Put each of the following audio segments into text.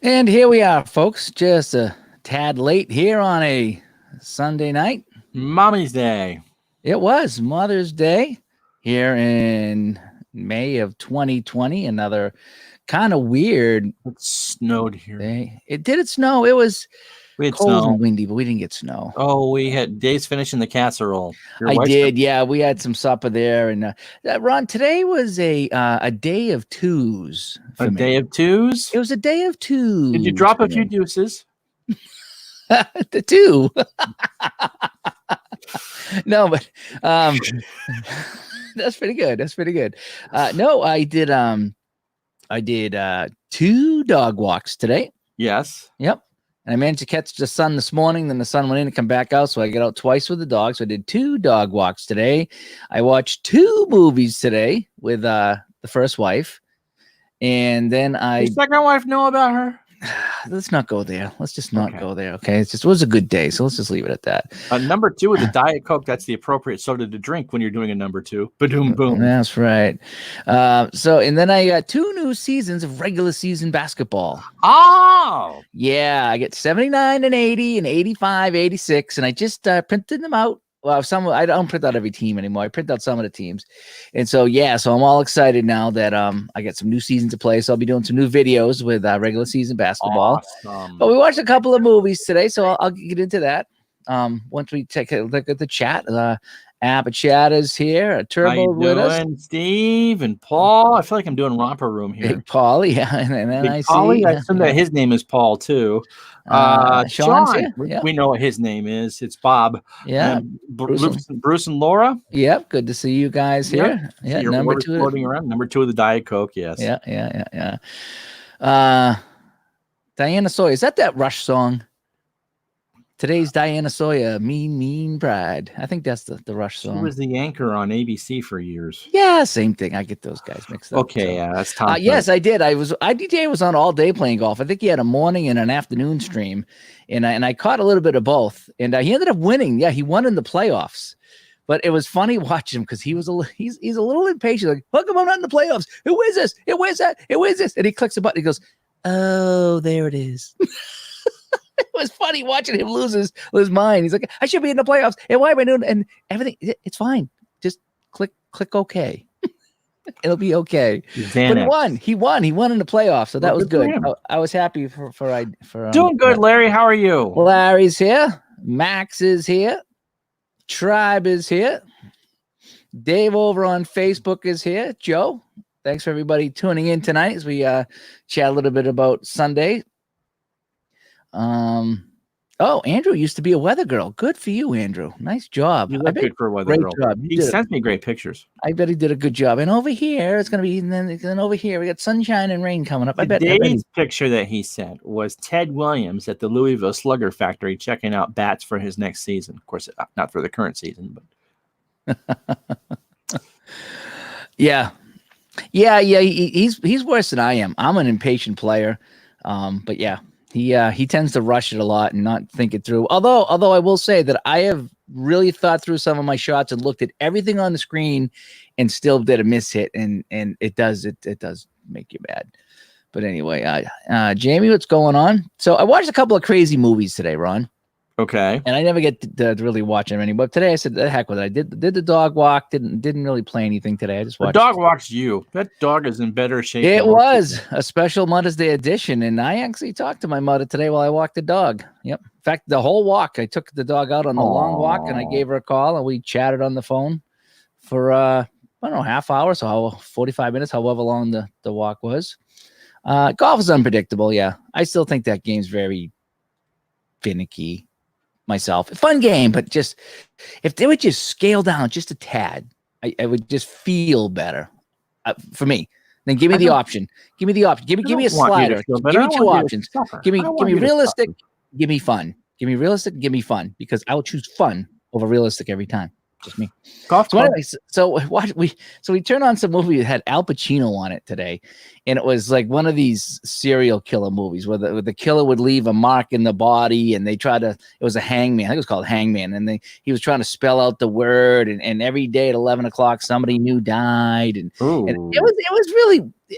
And here we are, folks. Just a tad late here on a Sunday night. Mommy's Day. It was Mother's Day here in May of 2020. Another kind of weird It snowed here. day. It snow. It was We had cold snow. and windy, but we didn't get snow. Oh, we had Dave's finishing the casserole. Your I wife's did, yeah. We had some supper there, and Ron, today was a day of twos. For a me. day of twos. It was a day of twos. Did you drop for a few me. deuces? The two. No, but that's pretty good. That's pretty good. No, I did two dog walks today. Yes. Yep. And I managed to catch the sun this morning. Then the sun went in and come back out. So I got out twice with the dog. So I did two dog walks today. I watched two movies today with the first wife. And then Your second wife know about her? let's not go there. Let's just not Okay. go there. Okay. It was a good day. So let's just leave it at that. Number two with the Diet Coke. That's the appropriate soda to drink when you're doing a number two. Ba-doom boom. That's right. And then I got two new seasons of regular season basketball. Oh, Yeah, I get 79 and 80 and 85, 86, and I just printed them out. Well, I don't print out every team anymore. I print out some of the teams. And so I'm all excited now that I got some new seasons to play. So I'll be doing some new videos with regular season basketball. awesome. But we watched a couple of movies today, so I'll get into that. Once we take a look at the chat. Abba Chat is here. How Turbo you with us. doing, Steve and Paul? I feel like I'm doing romper room here. Big Paulie, yeah. And then Big I Paulie? see I assume that his name is Paul too. Sean's Sean, here. Yep. we know what his name is. It's Bob. Yeah. And Bruce Bruce and Laura. Yep. Good to see you guys Yep. here. See Yeah. your Number orders two. floating around. Number two of the Diet Coke. Yes. Yeah. Diana Sawyer. Is that Rush song? Today's Diana Sawyer, Mean Pride. I think that's the Rush She song. was the anchor on ABC for years. Yeah, same thing. I get those guys mixed up. Okay, so. yeah, that's Tom. Yes, I did. IDJ was on all day playing golf. I think he had a morning and an afternoon stream, and I caught a little bit of both. And he ended up winning. Yeah, he won in the playoffs. But it was funny watching him because he's a little impatient. Like, how come I'm not in the playoffs? Who is this? Who is that? Who is this? And he clicks a button. He goes, "Oh, there it is." It was funny watching him lose his mind. He's like, I should be in the playoffs. And why am I doing? And everything, it's fine. Just click OK. It'll be okay. But he won. He won in the playoffs, so that was good. I was happy for doing good, Larry. How are you? Larry's here. Max is here. Tribe is here. Dave over on Facebook is here. Joe, thanks for everybody tuning in tonight as we chat a little bit about Sunday. Andrew used to be a weather girl. Good for you, Andrew. Nice job. You look good for a weather girl. Job. He sends me great pictures. I bet he did a good job. And over here, it's going to be, and then over here, we got sunshine and rain coming up. Today's picture that he sent was Ted Williams at the Louisville Slugger Factory checking out bats for his next season. Of course, not for the current season, but. Yeah. He's worse than I am. I'm an impatient player. But yeah. He tends to rush it a lot and not think it through. Although I will say that I have really thought through some of my shots and looked at everything on the screen and still did a miss hit, and it does make you mad. But anyway, Jamie, what's going on? So I watched a couple of crazy movies today, Ron. Okay. And I never get to really watch them anymore. But today I said, the heck with it. I did the dog walk. Didn't really play anything today. I just watched. The dog walks you. That dog is in better shape. It was a special Mother's Day edition, and I actually talked to my mother today while I walked the dog. Yep. In fact, the whole walk, I took the dog out on the long walk, and I gave her a call, and we chatted on the phone for I don't know, half hour, so 45 minutes, however long the walk was. Golf is unpredictable. Yeah, I still think that game's very finicky. Myself, fun game, but just if they would just scale down just a tad, I would just feel better for me. Then give me the option. Give me a slider. Give me two options. Give me realistic. Give me fun. Give me realistic. Give me fun, because I will choose fun over realistic every time. Just me. So we turned on some movie that had Al Pacino on it today, and it was like one of these serial killer movies where the killer would leave a mark in the body, and it was a hangman. I think it was called Hangman, and he was trying to spell out the word, and every day at 11 o'clock somebody new died, and it was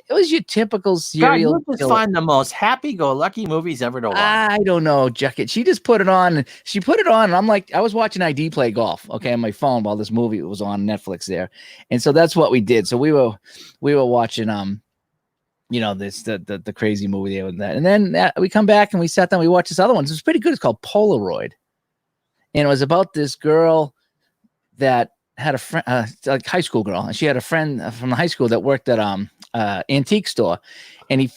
your typical God, serial you just killer. find the most happy-go-lucky movies ever to watch. I don't know, Jacket. She just put it on. She put it on, and I'm like, I was watching ID play golf, okay, on my phone while this movie was on Netflix there, and so that's what we did. So we were watching this the crazy movie there with that, and then we come back and we sat down. We watched this other one. It was pretty good. It's called Polaroid, and it was about this girl that had a friend, like high school girl, and she had a friend from the high school that worked at antique store, and he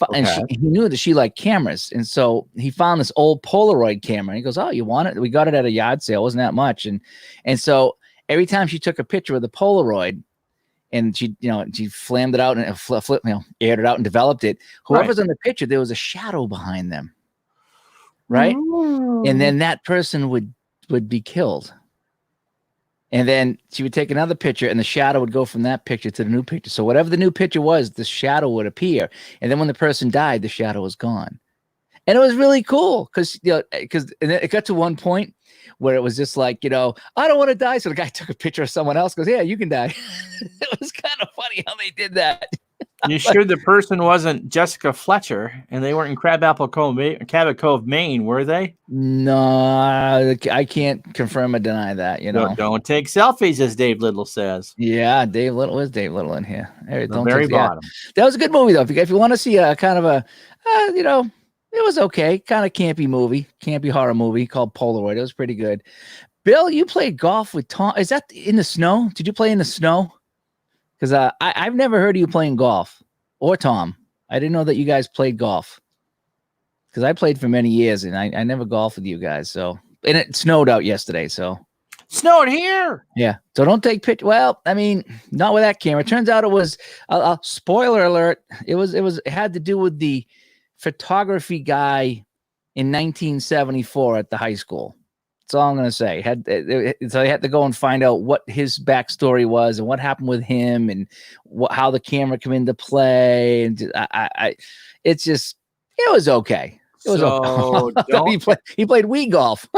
knew that she liked cameras, and so he found this old Polaroid camera. And he goes, "Oh, you want it? We got it at a yard sale. It wasn't that much." And so every time she took a picture with the Polaroid, and she flammed it out and aired it out and developed it. Whoever's in the picture, there was a shadow behind them, right? And then that person would be killed. And then she would take another picture, and the shadow would go from that picture to the new picture. So whatever the new picture was, the shadow would appear. And then when the person died, the shadow was gone. And it was really cool because it got to one point where it was just like, I don't want to die. So the guy took a picture of someone else, goes, "Yeah, you can die." It was kind of funny how they did that. You sure the person wasn't Jessica Fletcher and they weren't in Cabot Cove, Maine, were they? No, I can't confirm or deny that. Don't take selfies, as Dave Little says. Yeah, Dave Little is Dave Little in here. The very bottom. That was a good movie though. If you want to see a kind of a, it was okay, kind of campy horror movie called Polaroid. It was pretty good. Bill, you played golf with Tom. Is that in the snow? Did you play in the snow? Because I've never heard of you playing golf, or Tom. I didn't know that you guys played golf. Because I played for many years, and I never golfed with you guys. So, and it snowed out yesterday. So, snowed here. Yeah. So don't take pictures. Well, I mean, not with that camera. It turns out it was. Spoiler alert. It had to do with the photography guy in 1974 at the high school. That's all I'm going to say. So I had to go and find out what his backstory was and what happened with him and how the camera came into play. And it was okay. It was okay. He played Wii golf.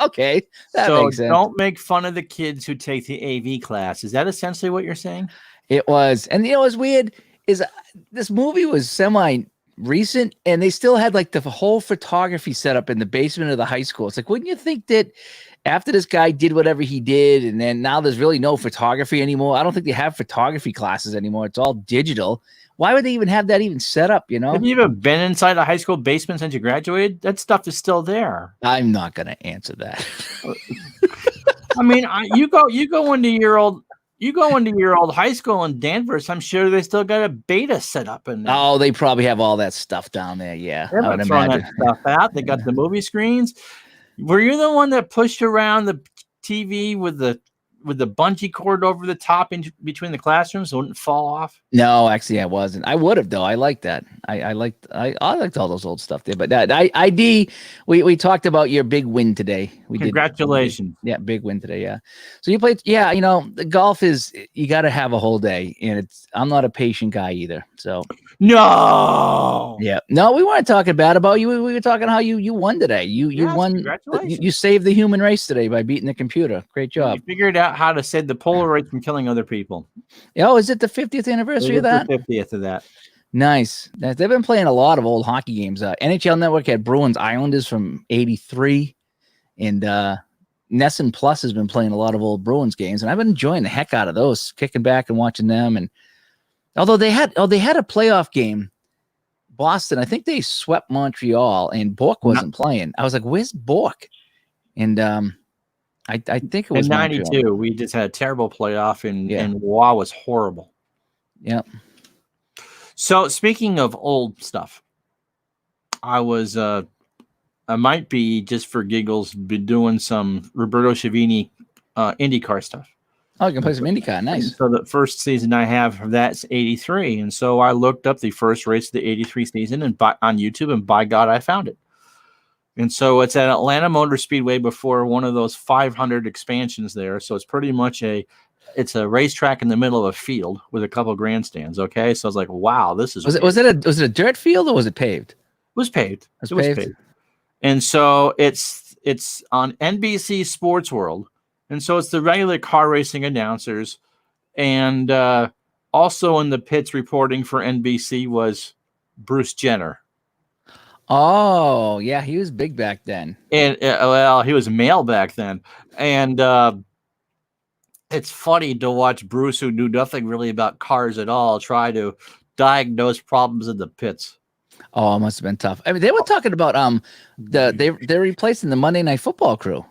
Okay. That makes sense. Don't make fun of the kids who take the AV class. Is that essentially what you're saying? It was. And what's weird is this movie was semi-recent, and they still had like the whole photography set up in the basement of the high school. It's like, wouldn't you think that after this guy did whatever he did, and then now there's really no photography anymore? I don't think they have photography classes anymore. It's all digital. Why would they even have that even set up, Have you ever been inside a high school basement since you graduated? That stuff is still there. I'm not going to answer that. I mean, you go into your old high school in Danvers. I'm sure they still got a beta set up in there. Oh, they probably have all that stuff down there. Yeah, I would imagine that stuff out. They got the movie screens. Were you the one that pushed around the TV with the bungee cord over the top in between the classrooms so it wouldn't fall off? No, actually, I wasn't. I would have though. I liked that. I liked all those old stuff there. But ID, we talked about your big win today. Congratulations. Yeah, big win today. Yeah. So you played. Yeah, the golf is, you got to have a whole day, and I'm not a patient guy either. So no. Yeah. No, we weren't talking bad about you. We were talking how you won today. You won. Congratulations. You saved the human race today by beating the computer. Great job. You figured out how to save the Polaroid from killing other people. Oh, is it the 50th anniversary of that? The 50th of that. Nice. They've been playing a lot of old hockey games. NHL Network had Bruins Islanders from '83, and Nesson Plus has been playing a lot of old Bruins games, and I've been enjoying the heck out of those, kicking back and watching them. And although they had a playoff game, Boston, I think they swept Montreal, and Bourque wasn't playing. I was like, "Where's Bourque?" And I think it was in '92. Montreal. We just had a terrible playoff, and Roy was horrible. Yeah. So speaking of old stuff, I might be, just for giggles, be doing some Roberto Chavini IndyCar stuff. Oh, you can play some IndyCar. Nice. So the first season I have of that's '83, and so I looked up the first race of the '83 season on YouTube, and by God, I found it. And so it's at Atlanta Motor Speedway before one of those 500 expansions there. So it's pretty much it's a racetrack in the middle of a field with a couple of grandstands. Okay, so I was like, "Wow, this is." Was it a dirt field or was it paved? It was paved. It was paved. And so it's on NBC Sports World, and so it's the regular car racing announcers, and Also in the pits reporting for NBC was Bruce Jenner. Oh, yeah, he was big back then. And well, he was male back then. And it's funny to watch Bruce, who knew nothing really about cars at all, try to diagnose problems in the pits. Oh, it must have been tough. I mean, they were talking about they're replacing the Monday Night Football crew.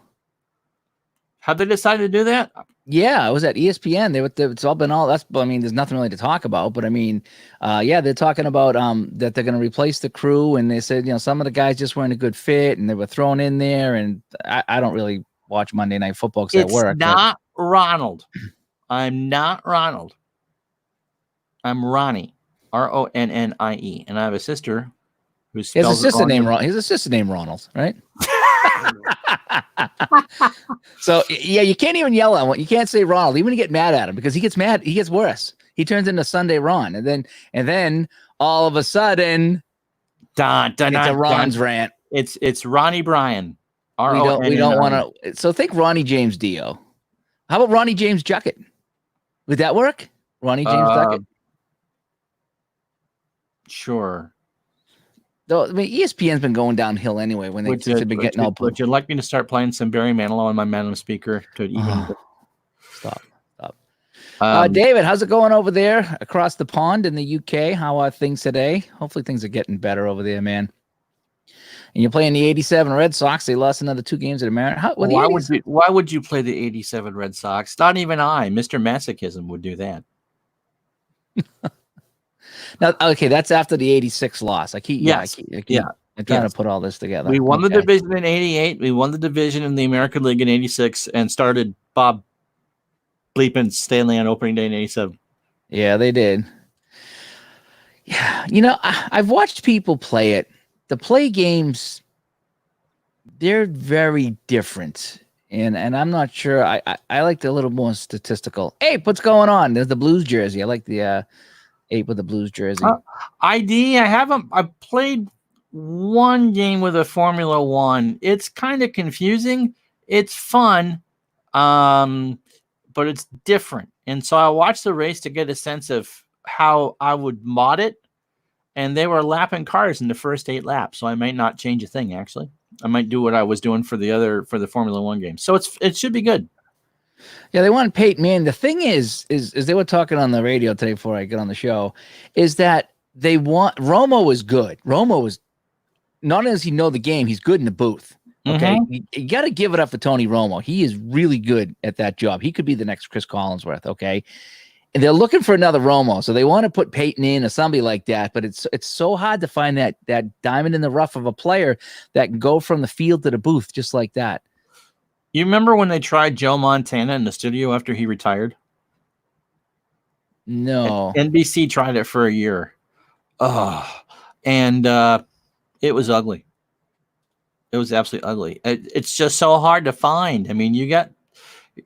How'd they decide to do that? Yeah, it was at ESPN. It's all been all that's. I mean, there's nothing really to talk about. But I mean, yeah, they're talking about that they're going to replace the crew, and they said some of the guys just weren't a good fit, and they were thrown in there. And I don't really watch Monday Night Football because I work. It's not Ronald. I'm not Ronald. I'm Ronnie. Ronnie, and I have a sister who spells his sister named Ron. His sister named Ronald, right? So yeah, you can't even yell at him. You can't say Ronald. Even when you get mad at him, because he gets mad, he gets worse. He turns into Sunday Ron, and then all of a sudden, it's a Ron's rant. It's Ronnie Bryan. We don't want to. So think Ronnie James Dio. How about Ronnie James Juckett? Would that work? Ronnie James Juckett. Sure. Though, I mean, ESPN's been going downhill anyway when they've been getting all. Would you like me to start playing some Barry Manilow on my Manilow speaker to even stop? David, how's it going over there across the pond in the UK? How are things today? Hopefully things are getting better over there, man. And you're playing the '87 Red Sox. They lost another 2 games at America. Why would you play the '87 Red Sox? Not even Mr. Masochism, would do that. Now, okay, that's after the '86 loss. I'm trying to put all this together. We won the division in '88. We won the division in the American League in '86, and started Bob Bleepin Stanley on opening day in '87. Yeah, they did. Yeah, I've watched people play it. The play games, they're very different. And I'm not sure. I like a little more statistical. Hey, what's going on? There's the Blues jersey. I like the Ape with the Blues jersey. I played one game with a Formula One. It's kind of confusing. It's fun, but it's different. And so I watched the race to get a sense of how I would mod it. And they were lapping cars in the first 8 laps. So I might not change a thing, actually. I might do what I was doing for the Formula One game. So it should be good. Yeah, they want Peyton Manning. The thing is they were talking on the radio today before I get on the show, is that they want Romo is good. Romo was not only does he know the game, he's good in the booth. Okay. Mm-hmm. You got to give it up for Tony Romo. He is really good at that job. He could be the next Chris Collinsworth. Okay. And they're looking for another Romo. So they want to put Peyton in or somebody like that, but it's so hard to find that diamond in the rough of a player that can go from the field to the booth just like that. You remember when they tried Joe Montana in the studio after he retired? No. NBC tried it for a year. And it was ugly. It was absolutely ugly. It's just so hard to find. I mean,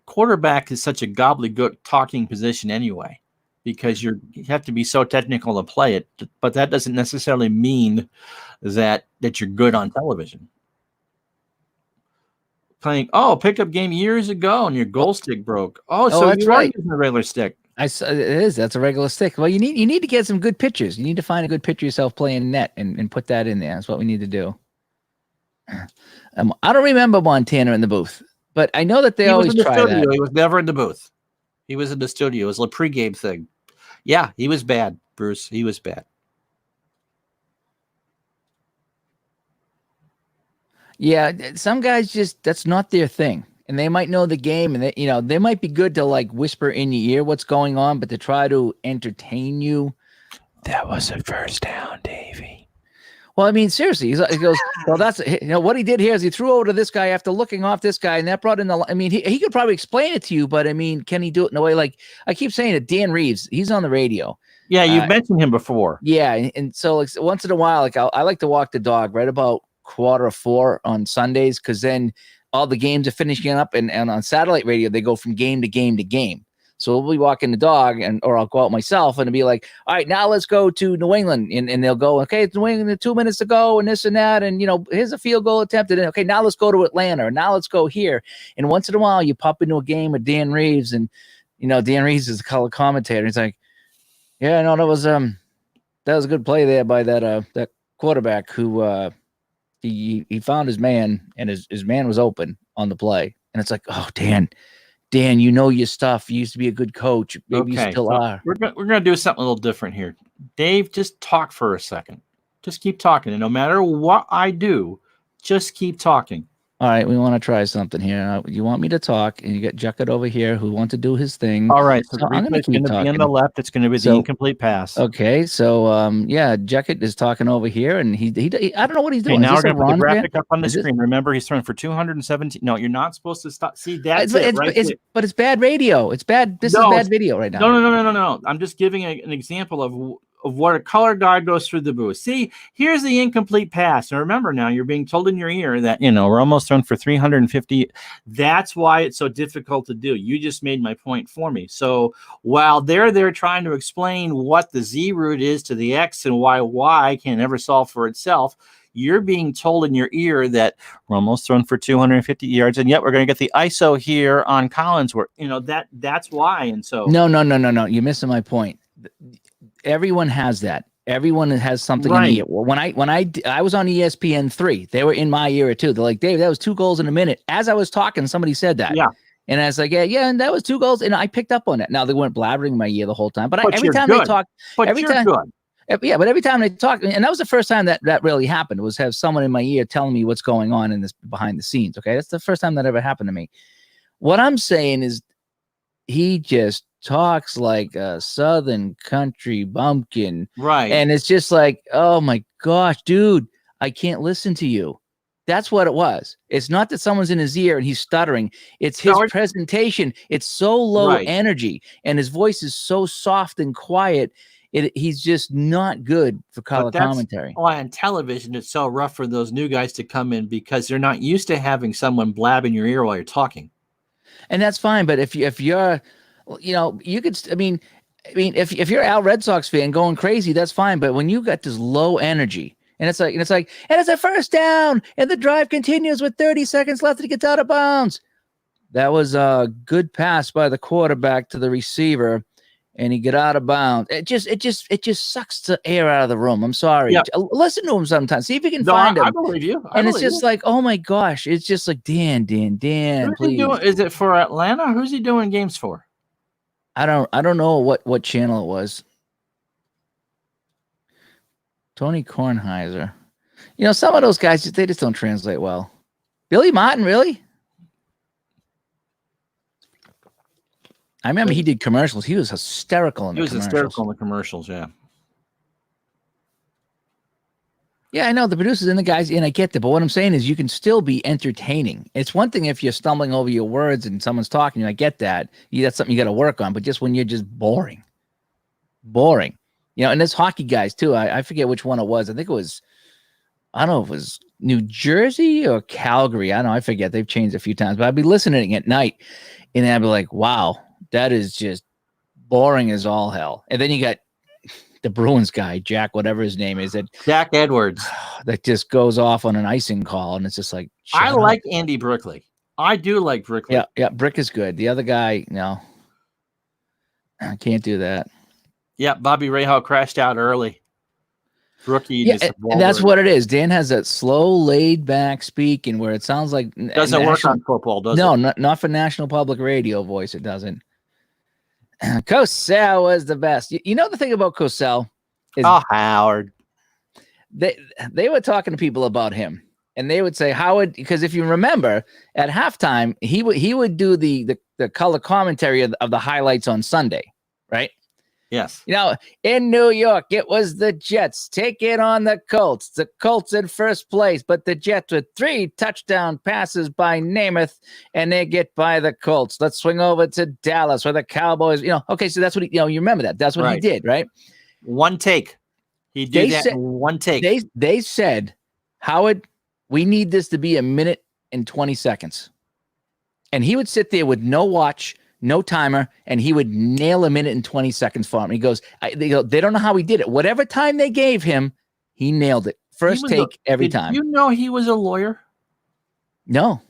quarterback is such a gobbledygook talking position anyway, because you have to be so technical to play it, but that doesn't necessarily mean that you're good on television. Playing, pickup game years ago and your goal stick broke. So that's right. Using a regular stick. It is. That's a regular stick. Well, you need to get some good pictures. You need to find a good picture of yourself playing net and put that in there. That's what we need to do. I don't remember Montana in the booth, but I know that they always try that. He was never in the booth. He was in the studio. It was a pregame thing. Yeah, he was bad, Bruce. He was bad. Yeah, some guys that's not their thing. And they might know the game, and they might be good to like whisper in your ear what's going on, but to try to entertain you. That was a first down, Davey. Well, I mean, seriously, he goes, well, that's what he did here is he threw over to this guy after looking off this guy, and that brought in I mean, he could probably explain it to you, but I mean, can he do it in a way like I keep saying it? Dan Reeves, he's on the radio. Yeah, you've mentioned him before. Yeah, and so like once in a while, like I like to walk the dog right about 3:45 on Sundays, because then all the games are finishing up, and on satellite radio they go from game to game to game. So we'll be walking the dog, or I'll go out myself, and it'll be like, all right, now let's go to New England, and they'll go, okay, it's New England, 2 minutes to go, and this and that, and here's a field goal attempted, and okay, now let's go to Atlanta, or now let's go here. And once in a while, you pop into a game with Dan Reeves, and Dan Reeves is the color commentator. He's like, Yeah, no, that was a good play there by that quarterback who he found his man, and his man was open on the play. And it's like, oh, Dan, you know your stuff. You used to be a good coach. Maybe you Okay, still so are. we're gonna do something a little different here. Dave, just talk for a second. Just keep talking, and no matter what I do, just keep talking. All right, we want to try something here. You want me to talk, and you got Jucket over here who wants to do his thing. All right, so the I'm going replay's to keep going to be on talking. the left. It's going to be the So- incomplete pass. Okay, so yeah, Jucket is talking over here, and he I don't know what he's Okay, doing. now Is we're this going to a put the run graphic up on the Is this- screen. Remember, he's throwing for 217. No, you're not supposed to stop. See, that's But it's bad radio. It's bad. This is No, bad video right now. No. I'm just giving an example of what a color guard goes through the booth. See, here's the incomplete pass. And remember now, you're being told in your ear that, we're almost done for 350. That's why it's so difficult to do. You just made my point for me. So while they're trying to explain what the Z root is to the X and why Y can never solve for itself, you're being told in your ear that we're almost thrown for 250 yards, and yet we're going to get the ISO here on Collinsworth. That's why. And so No. You're missing my point. Everyone has that. Everyone has something in the ear. Well, when I was on ESPN3, they were in my ear too. They're like, Dave, that was 2 goals in a minute. As I was talking, somebody said that. Yeah. And I was like, yeah, and that was 2 goals. And I picked up on it. Now they weren't blabbering in my ear the whole time. But every time they talk, but every you're time, good. yeah, but every time they talk, and that was the first time that really happened, was have someone in my ear telling me what's going on in this behind the scenes. Okay. That's the first time that ever happened to me. What I'm saying is he just talks like a Southern country bumpkin. Right. And it's just like, oh my gosh, dude, I can't listen to you. That's what it was. It's not that someone's in his ear and he's stuttering. It's his presentation. It's so low energy, and his voice is so soft and quiet. He's just not good for color commentary. Why on television it's so rough for those new guys to come in, because they're not used to having someone blab in your ear while you're talking. And that's fine. But if you're, you could, I mean, if you're Al Red Sox fan going crazy, that's fine. But when you got this low energy, and it's a first down, and the drive continues with 30 seconds left, and it gets out of bounds. That was a good pass by the quarterback to the receiver, and he get out of bounds. It just sucks the air out of the room. I'm sorry. Yeah. Listen to him sometimes. See if you can find him. I believe you. It's just like, oh my gosh. It's just like, Dan, please. Is it for Atlanta? Who's he doing games for? I don't know what channel it was. Tony Kornheiser. Some of those guys, they just don't translate well. Billy Martin, really? I remember he did commercials. He was hysterical in the commercials. He was hysterical in the commercials, yeah. Yeah, I know the producers and the guys, and I get that. But what I'm saying is you can still be entertaining. It's one thing if you're stumbling over your words and someone's talking, I get that. That's something you got to work on. But just when you're just boring. And there's hockey guys too. I forget which one it was. I think it was, I don't know if it was New Jersey or Calgary. I don't know. I forget. They've changed a few times. But I'd be listening at night, and I'd be like, wow, that is just boring as all hell. And then you got the Bruins guy, Jack, whatever his name is, Jack Edwards, that just goes off on an icing call, and it's just like, I like Andy Brickley. I do like Brickley. Yeah, Brick is good. The other guy, no, I can't do that. Yeah, Bobby Rahal crashed out early. Rookie, yeah, and that's what it is. Dan has that slow, laid back speaking where it sounds like doesn't work on football, does it? No, not for National Public Radio voice. It doesn't. Cosell was the best. You know the thing about Cosell is Howard. They were talking to people about him, and they would say Howard, because if you remember at halftime he would do the color commentary of the highlights on Sunday, right? Yes. In New York, it was the Jets taking on the Colts. The Colts in first place, but the Jets with 3 touchdown passes by Namath, and they get by the Colts. Let's swing over to Dallas where the Cowboys, okay, so that's what you remember that. That's what he did, right? One take. He did that in one take. They said, Howard, we need this to be 1 minute and 20 seconds. And he would sit there with no watch, no timer, and he would nail 1 minute and 20 seconds for him. He goes, they don't know how he did it. Whatever time they gave him, he nailed it. First take every time. You know he was a lawyer? No.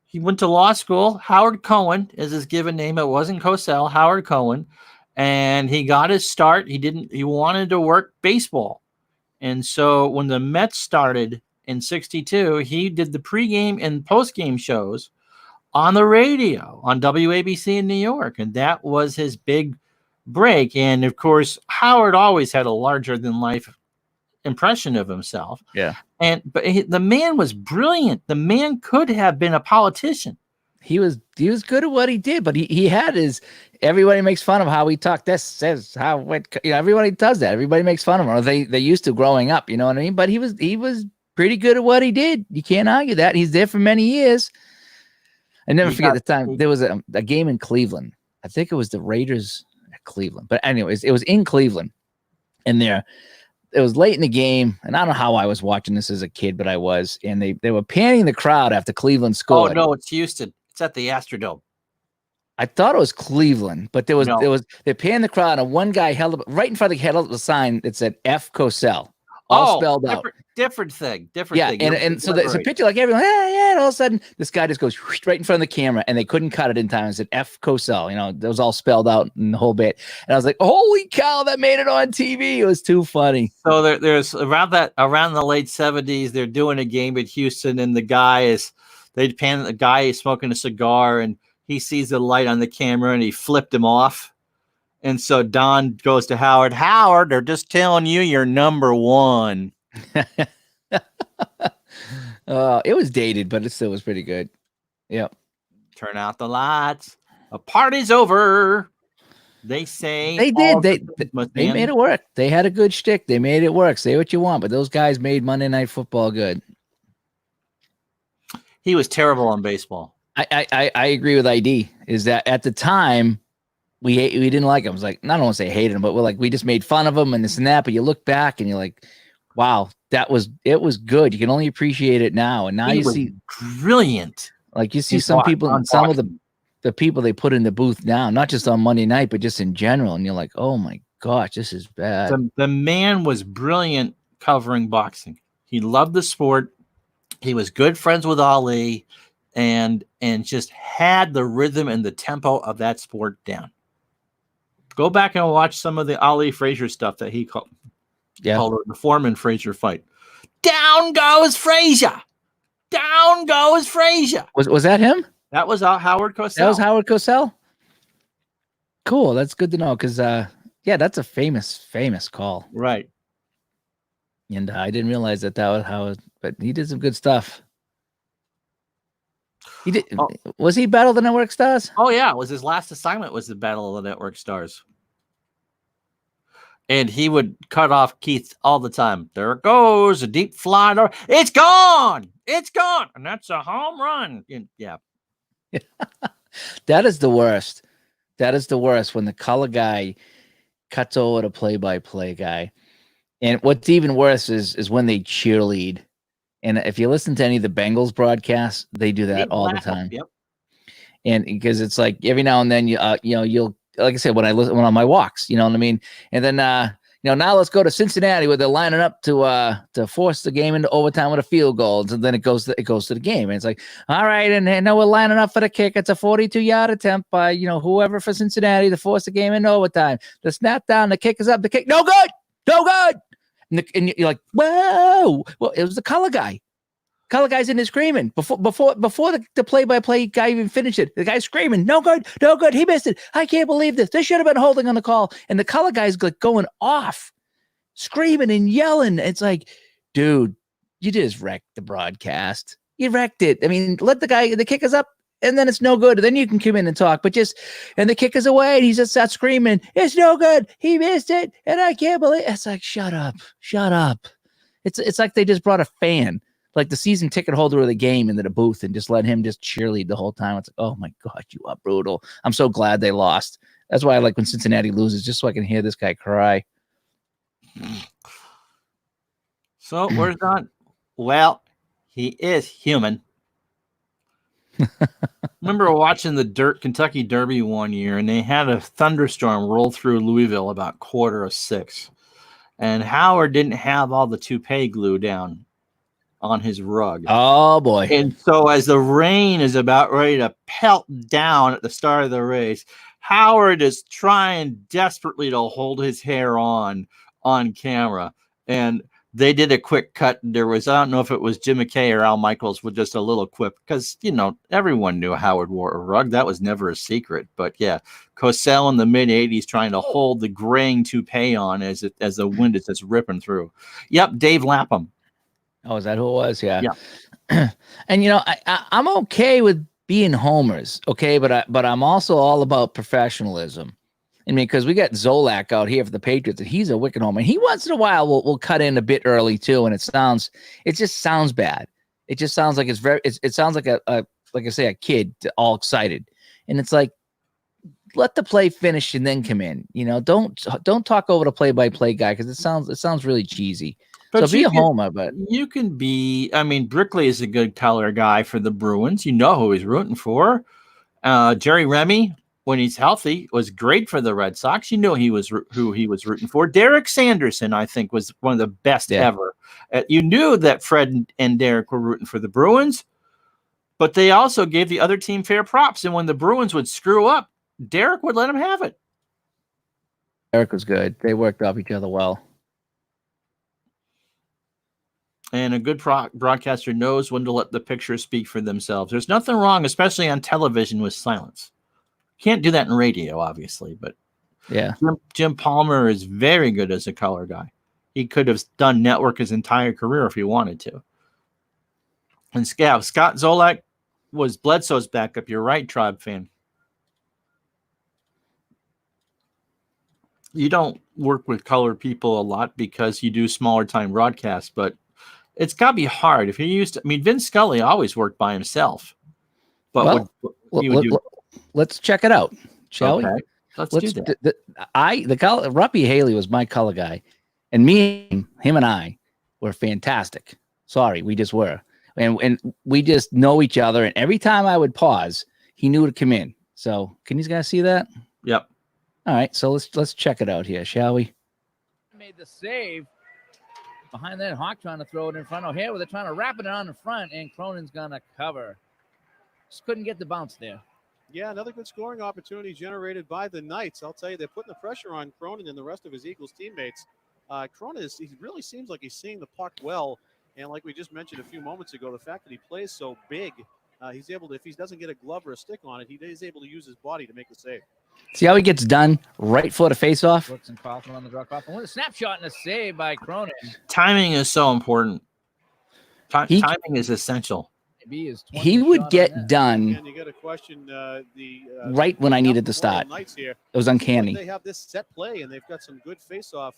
He went to law school. Howard Cohen is his given name. It wasn't Cosell. Howard Cohen. and he got his start. He wanted to work baseball. And so when the Mets started in 62, he did the pregame and postgame shows on the radio on WABC in New York. And that was his big break. And of course, Howard always had a larger than life impression of himself. Yeah. But the man was brilliant. The man could have been a politician. He was good at what he did, but he had his. Everybody makes fun of how he talked. This says how everybody does that. Everybody makes fun of him, or they used to growing up. You know what I mean? But he was pretty good at what he did. You can't argue that. He's there for many years. I never forget the time there was a game in Cleveland. I think it was the Raiders at Cleveland. But anyways, it was in Cleveland, and it was late in the game, and I don't know how I was watching this as a kid, but I was, and they were panning the crowd after Cleveland scored. Oh no, it's Houston. It's at the Astrodome. I thought it was Cleveland, but they panned the crowd, and one guy held up right in front of the sign that said F. Cosell, all spelled out. Different thing. Yeah, and so it's a picture like everyone, and all of a sudden this guy just goes right in front of the camera, and they couldn't cut it in time. It said F. Cosell, that was all spelled out in the whole bit. And I was like, holy cow, that made it on TV. It was too funny. So there's around the late 70s, they're doing a game at Houston, and the guy is smoking a cigar, and he sees the light on the camera, and he flipped him off. And so Don goes to Howard. Howard, they're just telling you you're number one. It was dated, but it still was pretty good. Yep. Turn out the lights. A party's over. They say they did. They made it work. They had a good shtick. They made it work. Say what you want, but those guys made Monday Night Football good. He was terrible on baseball. I agree with ID. Is that at the time we didn't like him. It was like, I don't want to say hated him, but we just made fun of him and this and that. But you look back and you're like, wow, it was good. You can only appreciate it now. And now you see brilliant. Like you see some people, some of the people they put in the booth now, not just on Monday night, but just in general. And you're like, oh my gosh, this is bad. The man was brilliant covering boxing. He loved the sport. He was good friends with Ali, and just had the rhythm and the tempo of that sport down. Go back and watch some of the Ali Frazier stuff that he called the Foreman Frazier fight. Down goes Frazier. Down goes Frazier. Was that him? That was Howard Cosell. That was Howard Cosell. Cool. That's good to know because that's a famous call. Right. And I didn't realize that was Howard, but he did some good stuff. He did. Oh. Was he Battle of the Network Stars? Oh yeah, it was his last assignment. Was the Battle of the Network Stars, and he would cut off Keith all the time. There it goes, a deep fly. It's gone. It's gone, and that's a home run. Yeah. That is the worst. That is the worst when the color guy cuts over to play-by-play guy. And what's even worse is when they cheerlead. And if you listen to any of the Bengals broadcasts, they do that all the time. Yep. And because it's like every now and then you'll like I said when on my walks, you know what I mean. And then now let's go to Cincinnati where they're lining up to force the game into overtime with a field goal. And then it goes to the game. And it's like, all right, and now we're lining up for the kick. It's a 42-yard attempt by whoever for Cincinnati to force the game into overtime. The snap down, the kick is up, the kick, no good. And you're like, whoa! Well, it was the color guy. Color guy's in there screaming before the play-by-play guy even finished it. The guy's screaming, no good. He missed it. I can't believe this. They should have been holding on the call. And the color guy's like going off, screaming and yelling. It's like, dude, you just wrecked the broadcast. You wrecked it. I mean, let the kick is up. And then it's no good. Then you can come in and talk. And the kick is away, and he just starts screaming, "It's no good. He missed it, and I can't believe." It's like, shut up. It's like they just brought a fan, like the season ticket holder of the game, into the booth and just let him just cheerlead the whole time. It's like, oh my God, you are brutal. I'm so glad they lost. That's why I like when Cincinnati loses, just so I can hear this guy cry. So where's Don? Well, he is human. Remember watching the Kentucky Derby one year, and they had a thunderstorm roll through Louisville about 5:45, and Howard didn't have all the toupee glue down on his rug. Oh boy! And so as the rain is about ready to pelt down at the start of the race, Howard is trying desperately to hold his hair on camera, and they did a quick cut. There was, I don't know if it was Jim McKay or Al Michaels with just a little quip, because, you know, everyone knew Howard wore a rug. That was never a secret. But yeah, Cosell in the mid 80s trying to hold the graying toupee on as the wind is just ripping through. Yep, Dave Lapham. Oh, is that who it was? Yeah. Yeah. And, you know, I'm okay with being homers, okay, but I'm also all about professionalism. I mean, because we got Zolak out here for the Patriots, and he's a wicked homer. And he once in a while will cut in a bit early too, and it just sounds bad. It just sounds like it sounds like a like I say, a kid all excited, and it's like, let the play finish and then come in. You know, don't talk over the play-by-play guy, because it sounds really cheesy. But so be a homer, but you can be. I mean, Brickley is a good color guy for the Bruins. You know who he's rooting for. Jerry Remy, when he's healthy, was great for the Red Sox. You know who he was rooting for. Derek Sanderson, I think, was one of the best ever. You knew that Fred and Derek were rooting for the Bruins, but they also gave the other team fair props. And when the Bruins would screw up, Derek would let him have it. Derek was good. They worked off each other well. And a good broadcaster knows when to let the pictures speak for themselves. There's nothing wrong, especially on television, with silence. Can't do that in radio, obviously, but yeah, Jim Palmer is very good as a color guy. He could have done network his entire career if he wanted to. And Scott Zolak was Bledsoe's backup. You're right, Tribe fan. You don't work with color people a lot because you do smaller time broadcasts, but it's got to be hard. If you're used to, I mean, Vince Scully always worked by himself. But let's check it out, shall we? Let's do that. Ruppy Haley was my color guy, and him and I were fantastic. Sorry, we just were, and we just know each other. And every time I would pause, he knew to come in. So, can you guys see that? Yep. All right, so let's check it out here, shall we? Made the save behind that. Hawk trying to throw it in front of here, where they're trying to wrap it on in front, and Cronin's gonna cover. Just couldn't get the bounce there. Yeah, another good scoring opportunity generated by the Knights. I'll tell you, they're putting the pressure on Cronin and the rest of his Eagles teammates. Cronin, he really seems like he's seeing the puck well. And like we just mentioned a few moments ago, the fact that he plays so big, he's able to, if he doesn't get a glove or a stick on it, he is able to use his body to make the save. See how he gets done right foot of face off? Brooks and Kaufman on the draw. Kaufman with a snapshot and a save by Cronin. Timing is so important. Timing is essential. He would get done and you got to question right when I needed to start. Here. It was uncanny. They have this set play, and they've got some good face-off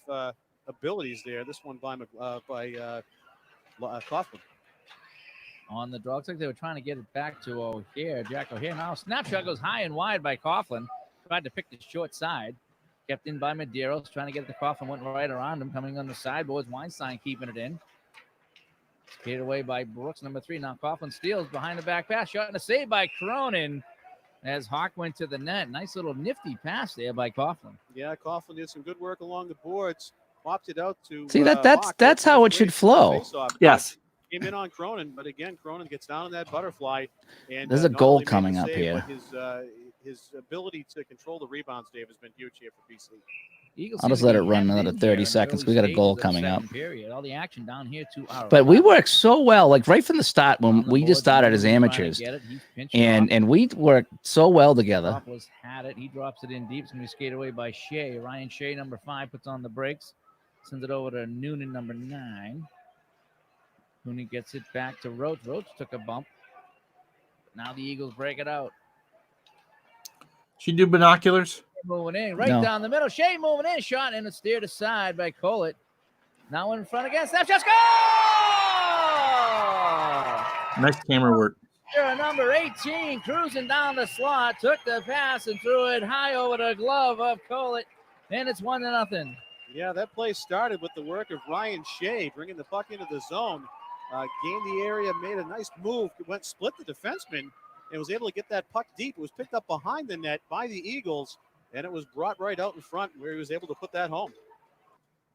abilities there. This one by Kaufman. On the draw. Looks like they were trying to get it back to O'Hare. Jack O'Hare. Now snapshot goes high and wide by Kaufman. Tried to pick the short side. Kept in by Medeiros. Trying to get it to Kaufman. Went right around him. Coming on the sideboards. Weinstein keeping it in. Skated away by Brooks, number 3. Now Kaufman steals behind the back pass. Shot and a save by Cronin as Hawk went to the net. Nice little nifty pass there by Kaufman. Yeah, Kaufman did some good work along the boards. Popped it out to see that's how it should flow. Yes. Came in on Cronin, but again, Cronin gets down on that butterfly. And there's a goal coming up here. His ability to control the rebounds, Dave, has been huge here for BC. Eagles I'll just let it run another 30 seconds. We got a goal coming up. Period. All the action down here to our but we worked so well, like right from the start when we just started as amateurs, and we worked so well together. Had it. He drops it in deep. It's going to be skated away by Shea. Ryan Shea, number 5, puts on the brakes. Sends it over to Noonan, number 9. Noonan gets it back to Roach. Roach took a bump. Now the Eagles break it out. She do binoculars? Moving in right down the middle. Shea moving in. Shot and it's steered aside by Collett. Now in front again. Snapshot score! Nice camera work. Number 18 cruising down the slot. Took the pass and threw it high over the glove of Collett. And it's 1-0. Yeah, that play started with the work of Ryan Shea, bringing the puck into the zone. Gained the area, made a nice move, split the defenseman, and was able to get that puck deep. It was picked up behind the net by the Eagles, and it was brought right out in front where he was able to put that home.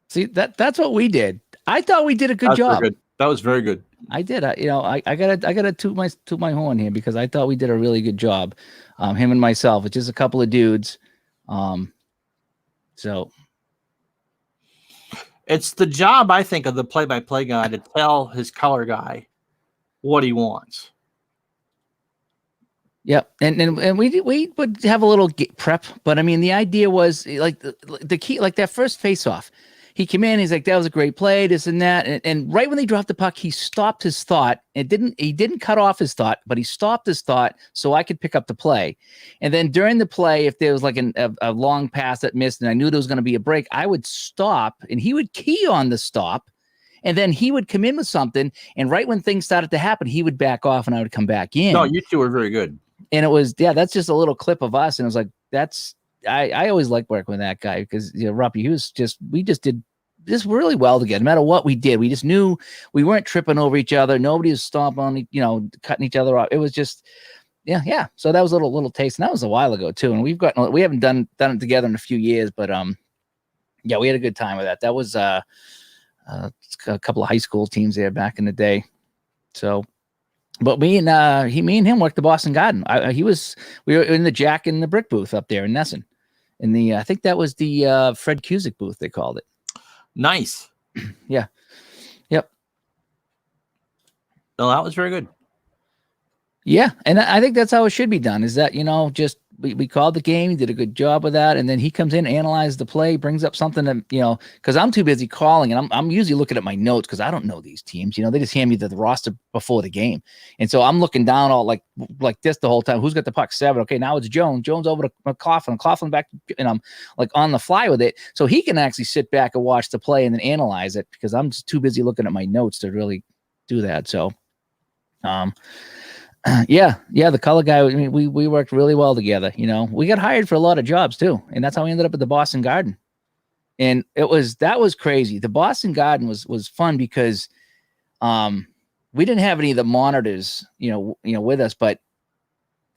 See, that's what we did. I thought we did a good job. That was very good. I did. I gotta toot my horn here because I thought we did a really good job. Him and myself, it's just a couple of dudes. So It's the job, I think, of the play-by-play guy to tell his color guy what he wants. yep, and we would have a little prep, but I mean the idea was like the key, like that first face-off. He came in, he's like, that was a great play, this and that. And right when they dropped the puck, he stopped his thought. He didn't cut off his thought, but he stopped his thought so I could pick up the play. And then during the play, if there was like a long pass that missed and I knew there was going to be a break, I would stop and he would key on the stop. And then he would come in with something. And right when things started to happen, he would back off and I would come back in. No, you two were very good. And it was, that's just a little clip of us. And it was like, I always like working with that guy because, Ruppy, we just did this really well together. No matter what we did, we just knew we weren't tripping over each other. Nobody was stomping on, cutting each other off. It was just, yeah. So that was a little taste. And that was a while ago too. And we haven't done it together in a few years, but yeah, we had a good time with that. That was a couple of high school teams there back in the day. So, but me and him worked the Boston Garden. We were in the Jack and the Brick booth up there in Nesson. In I think that was the Fred Cusick booth, they called it. Nice. Yeah. Yep. No, that was very good. Yeah. And I think that's how it should be done is that, just we called the game. He did a good job with that. And then he comes in, analyzes the play, brings up something that, because I'm too busy calling and I'm usually looking at my notes because I don't know these teams. They just hand me the roster before the game. And so I'm looking down all like this the whole time. Who's got the puck? 7. Okay, now it's Jones. Jones over to McLaughlin. McLaughlin back, and I'm like on the fly with it. So he can actually sit back and watch the play and then analyze it because I'm just too busy looking at my notes to really do that. So, yeah, the color guy. I mean, we worked really well together. We got hired for a lot of jobs too, and that's how we ended up at the Boston Garden. And that was crazy. The Boston Garden was fun because, we didn't have any of the monitors, with us, but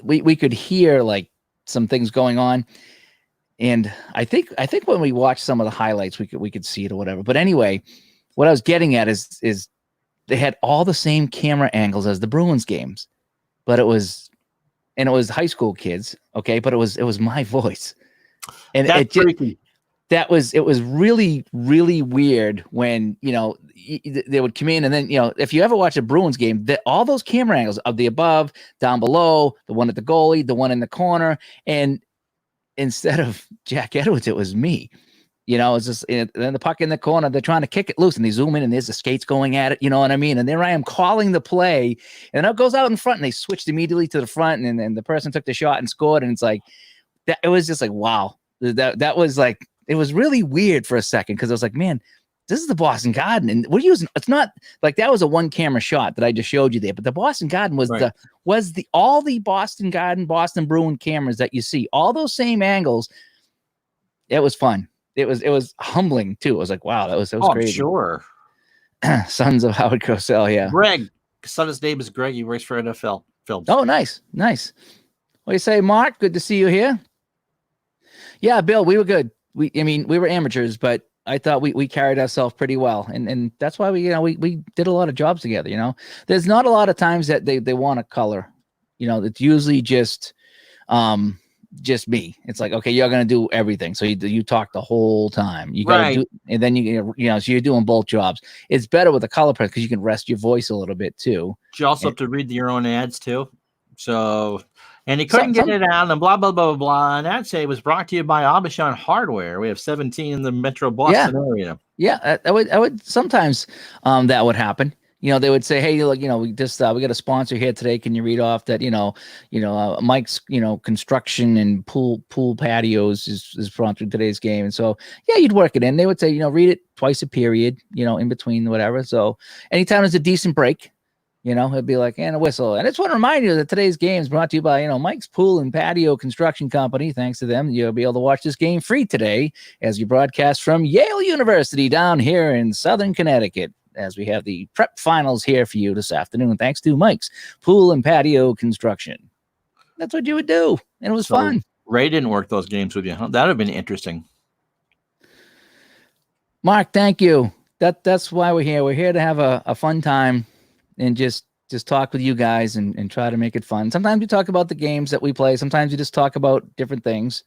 we could hear like some things going on. And I think when we watched some of the highlights, we could see it or whatever. But anyway, what I was getting at is they had all the same camera angles as the Bruins games. But it was high school kids, okay. But it was my voice, and it was really, really weird when they would come in, and then if you ever watch a Bruins game, all those camera angles of the above, down below, the one at the goalie, the one in the corner, and instead of Jack Edwards, it was me. It's just, and then the puck in the corner, they're trying to kick it loose and they zoom in and there's the skates going at it. You know what I mean? And there I am calling the play and it goes out in front and they switched immediately to the front and then the person took the shot and scored. And it's like, that it was just like, wow, that was like, it was really weird for a second. Cause I was like, man, this is the Boston Garden and we're using, it's not like that was a 1 camera shot that I just showed you there, but the Boston Garden was right. all the Boston Garden, Boston Bruin cameras that you see, all those same angles. It was fun. It was humbling too. It was like, wow, that was crazy. Sure. Sons of Howard Cosell, yeah. Greg, son's name is Greg. He works for NFL Films. Oh, nice. What do you say, Mark? Good to see you here. Yeah, Bill, we were good. We were amateurs, but I thought we carried ourselves pretty well, and that's why we did a lot of jobs together. There's not a lot of times that they want to color. It's usually just me. It's like, okay, you're gonna do everything, so you talk the whole time. You gotta right. do, and then so you're doing both jobs. It's better with a color print because you can rest your voice a little bit too. You also have to read your own ads too. So, and he couldn't get it out, and blah blah blah blah blah. And I'd say it was brought to you by Abishan Hardware. We have 17 in the Metro Boston area. Yeah, I would sometimes that would happen. They would say, hey, look, we just we got a sponsor here today. Can you read off that, Mike's, construction and pool patios is sponsoring today's game. And so, yeah, you'd work it in. They would say, read it twice a period, in between whatever. So anytime there's a decent break, it'd be like, and a whistle. And I just want to remind you that today's game is brought to you by, Mike's Pool and Patio Construction Company. Thanks to them, you'll be able to watch this game free today as you broadcast from Yale University down here in Southern Connecticut, as we have the prep finals here for you this afternoon, thanks to Mike's Pool and Patio Construction. That's what you would do, and it was fun. Ray didn't work those games with you, huh? That would have been interesting. Mark, thank you. That's why we're here. We're here to have a fun time, and just talk with you guys and try to make it fun. Sometimes we talk about the games that we play. Sometimes we just talk about different things.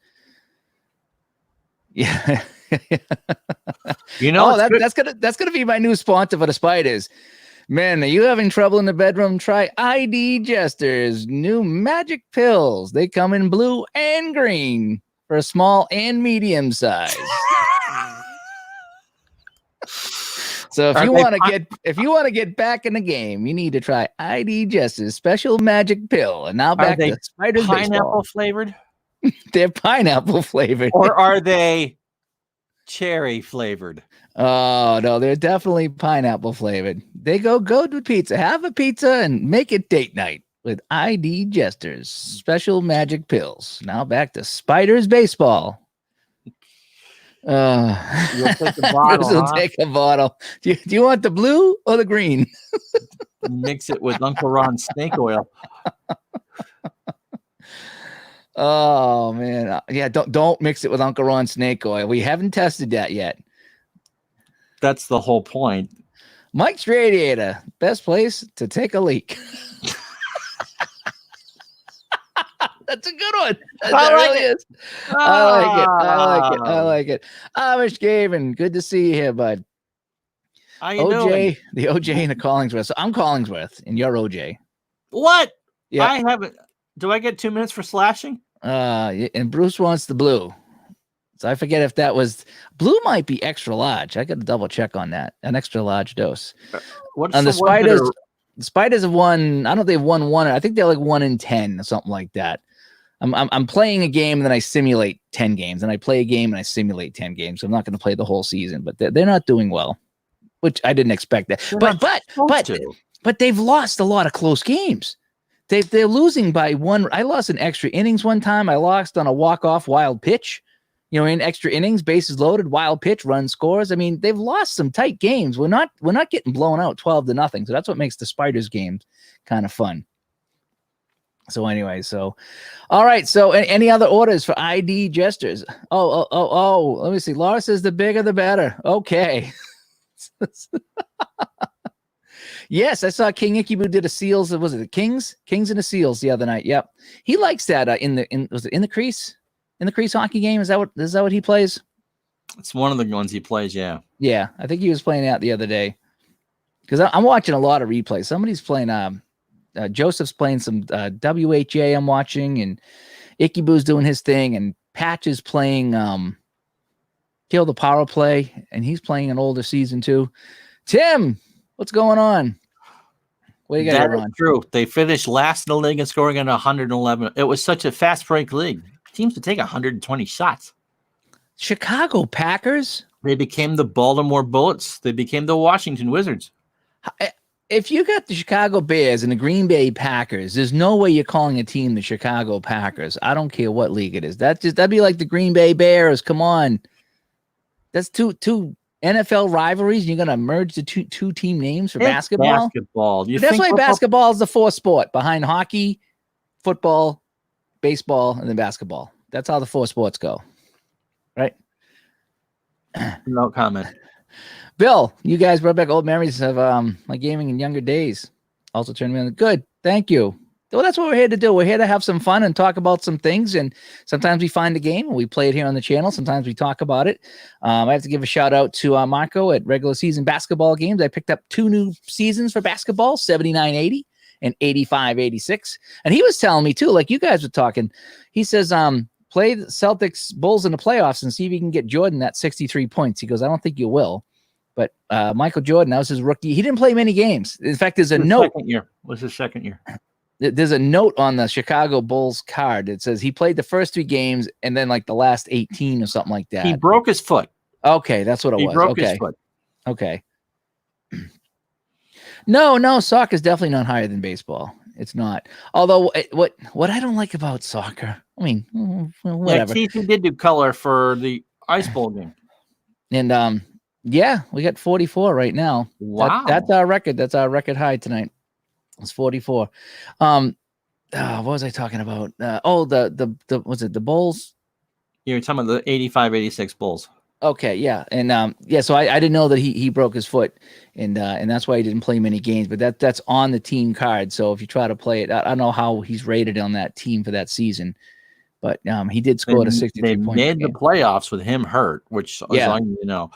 Yeah. You know, that's gonna be my new sponsor for the Spiders. Man, are you having trouble in the bedroom? Try ID Jesters new magic pills. They come in blue and green for a small and medium size. So if you want to get back in the game, you need to try ID Jesters special magic pill. And now back to Spiders pineapple baseball. flavored, They're pineapple flavored, or are they cherry flavored? Oh no, they're definitely pineapple flavored. They go good with pizza. Have a pizza and make it date night with ID Jesters special magic pills. Now back to Spiders baseball. You'll take a bottle. Bruce will take a bottle. Do you want the blue or the green? Mix it with Uncle Ron's snake oil. Oh man, yeah. Don't mix it with Uncle Ron's snake oil. We haven't tested that yet. That's the whole point. Mike's Radiator, best place to take a leak. That's a good one. That really is. I like it. Amish Gavin, good to see you here, bud. How you doing? The OJ and the Collingsworth. So I'm Collingsworth, and you're OJ. What? Yeah. I haven't. Do I get 2 minutes for slashing? And Bruce wants the blue. So I forget if that was blue. Might be extra large. I got to double check on that. An extra large dose. What's on the one that Spiders? are- The Spiders have won. I don't know if they've won one. I think they're like 1 in 10 or something like that. I'm playing a game and then I simulate 10 games, and I play a game and I simulate 10 games. So I'm not going to play the whole season, but they're not doing well, which I didn't expect that. But they've lost a lot of close games. They're losing by one. I lost in extra innings one time. I lost on a walk-off wild pitch. You know, in extra innings, bases loaded, wild pitch, run scores. I mean, they've lost some tight games. We're not getting blown out 12-0. So that's what makes the Spiders games kind of fun. So anyway, all right. So any other orders for ID Jesters? Oh. Let me see. Laura says the bigger the better. Okay. Yes, I saw King Ikibu did a Seals. Was it the Kings and the Seals the other night? Yep. He likes that was it in the crease? In the crease hockey game? Is that what he plays? It's one of the ones he plays, yeah. Yeah, I think he was playing that the other day. Because I'm watching a lot of replays. Somebody's playing Joseph's playing some WHA I'm watching, and Ikibu's doing his thing, and Patch is playing Kill the Power Play, and he's playing an older season too. Tim, what's going on? What do you got That is true. They finished last in the league and scoring at 111. It was such a fast break league. Teams would take 120 shots. Chicago Packers? They became the Baltimore Bullets. They became the Washington Wizards. If you got the Chicago Bears and the Green Bay Packers, there's no way you're calling a team the Chicago Packers. I don't care what league it is. That'd be like the Green Bay Bears. Come on. That's two NFL rivalries. You're gonna merge the two team names for basketball. That's why basketball is the fourth sport behind hockey, football, baseball, and then basketball. That's how the four sports go. Right? No comment. Bill, you guys brought back old memories of my gaming in younger days. Also turned me on. Good. Thank you. Well, that's what we're here to do. We're here to have some fun and talk about some things. And sometimes we find a game and we play it here on the channel. Sometimes we talk about it. I have to give a shout out to Marco at regular season basketball games. I picked up 2 new seasons for basketball, 79-80 and 85-86. And he was telling me too, like you guys were talking, he says, play the Celtics Bulls in the playoffs and see if you can get Jordan that 63 points. He goes, I don't think you will. But Michael Jordan, that was his rookie. He didn't play many games. In fact, there's a note. Was his second year. There's a note on the Chicago Bulls card that says he played the first 3 games and then like the last 18 or something like that. He broke his foot. Okay, that's what it was. He broke his foot. Okay. No, soccer is definitely not higher than baseball. It's not. Although what I don't like about soccer, I mean, whatever. Yeah, he did do color for the Ice Bowl game. And yeah, we got 44 right now. Wow. That's our record. That's our record high tonight. It's 44. What was I talking about? The was it the Bulls? You're talking about the 85-86 Bulls. Okay, yeah, and so I didn't know that he broke his foot, and that's why he didn't play many games. But that's on the team card. So if you try to play it, I don't know how he's rated on that team for that season, but he did score a 63 They point made the game. playoffs with him hurt, which is Yeah. all you know.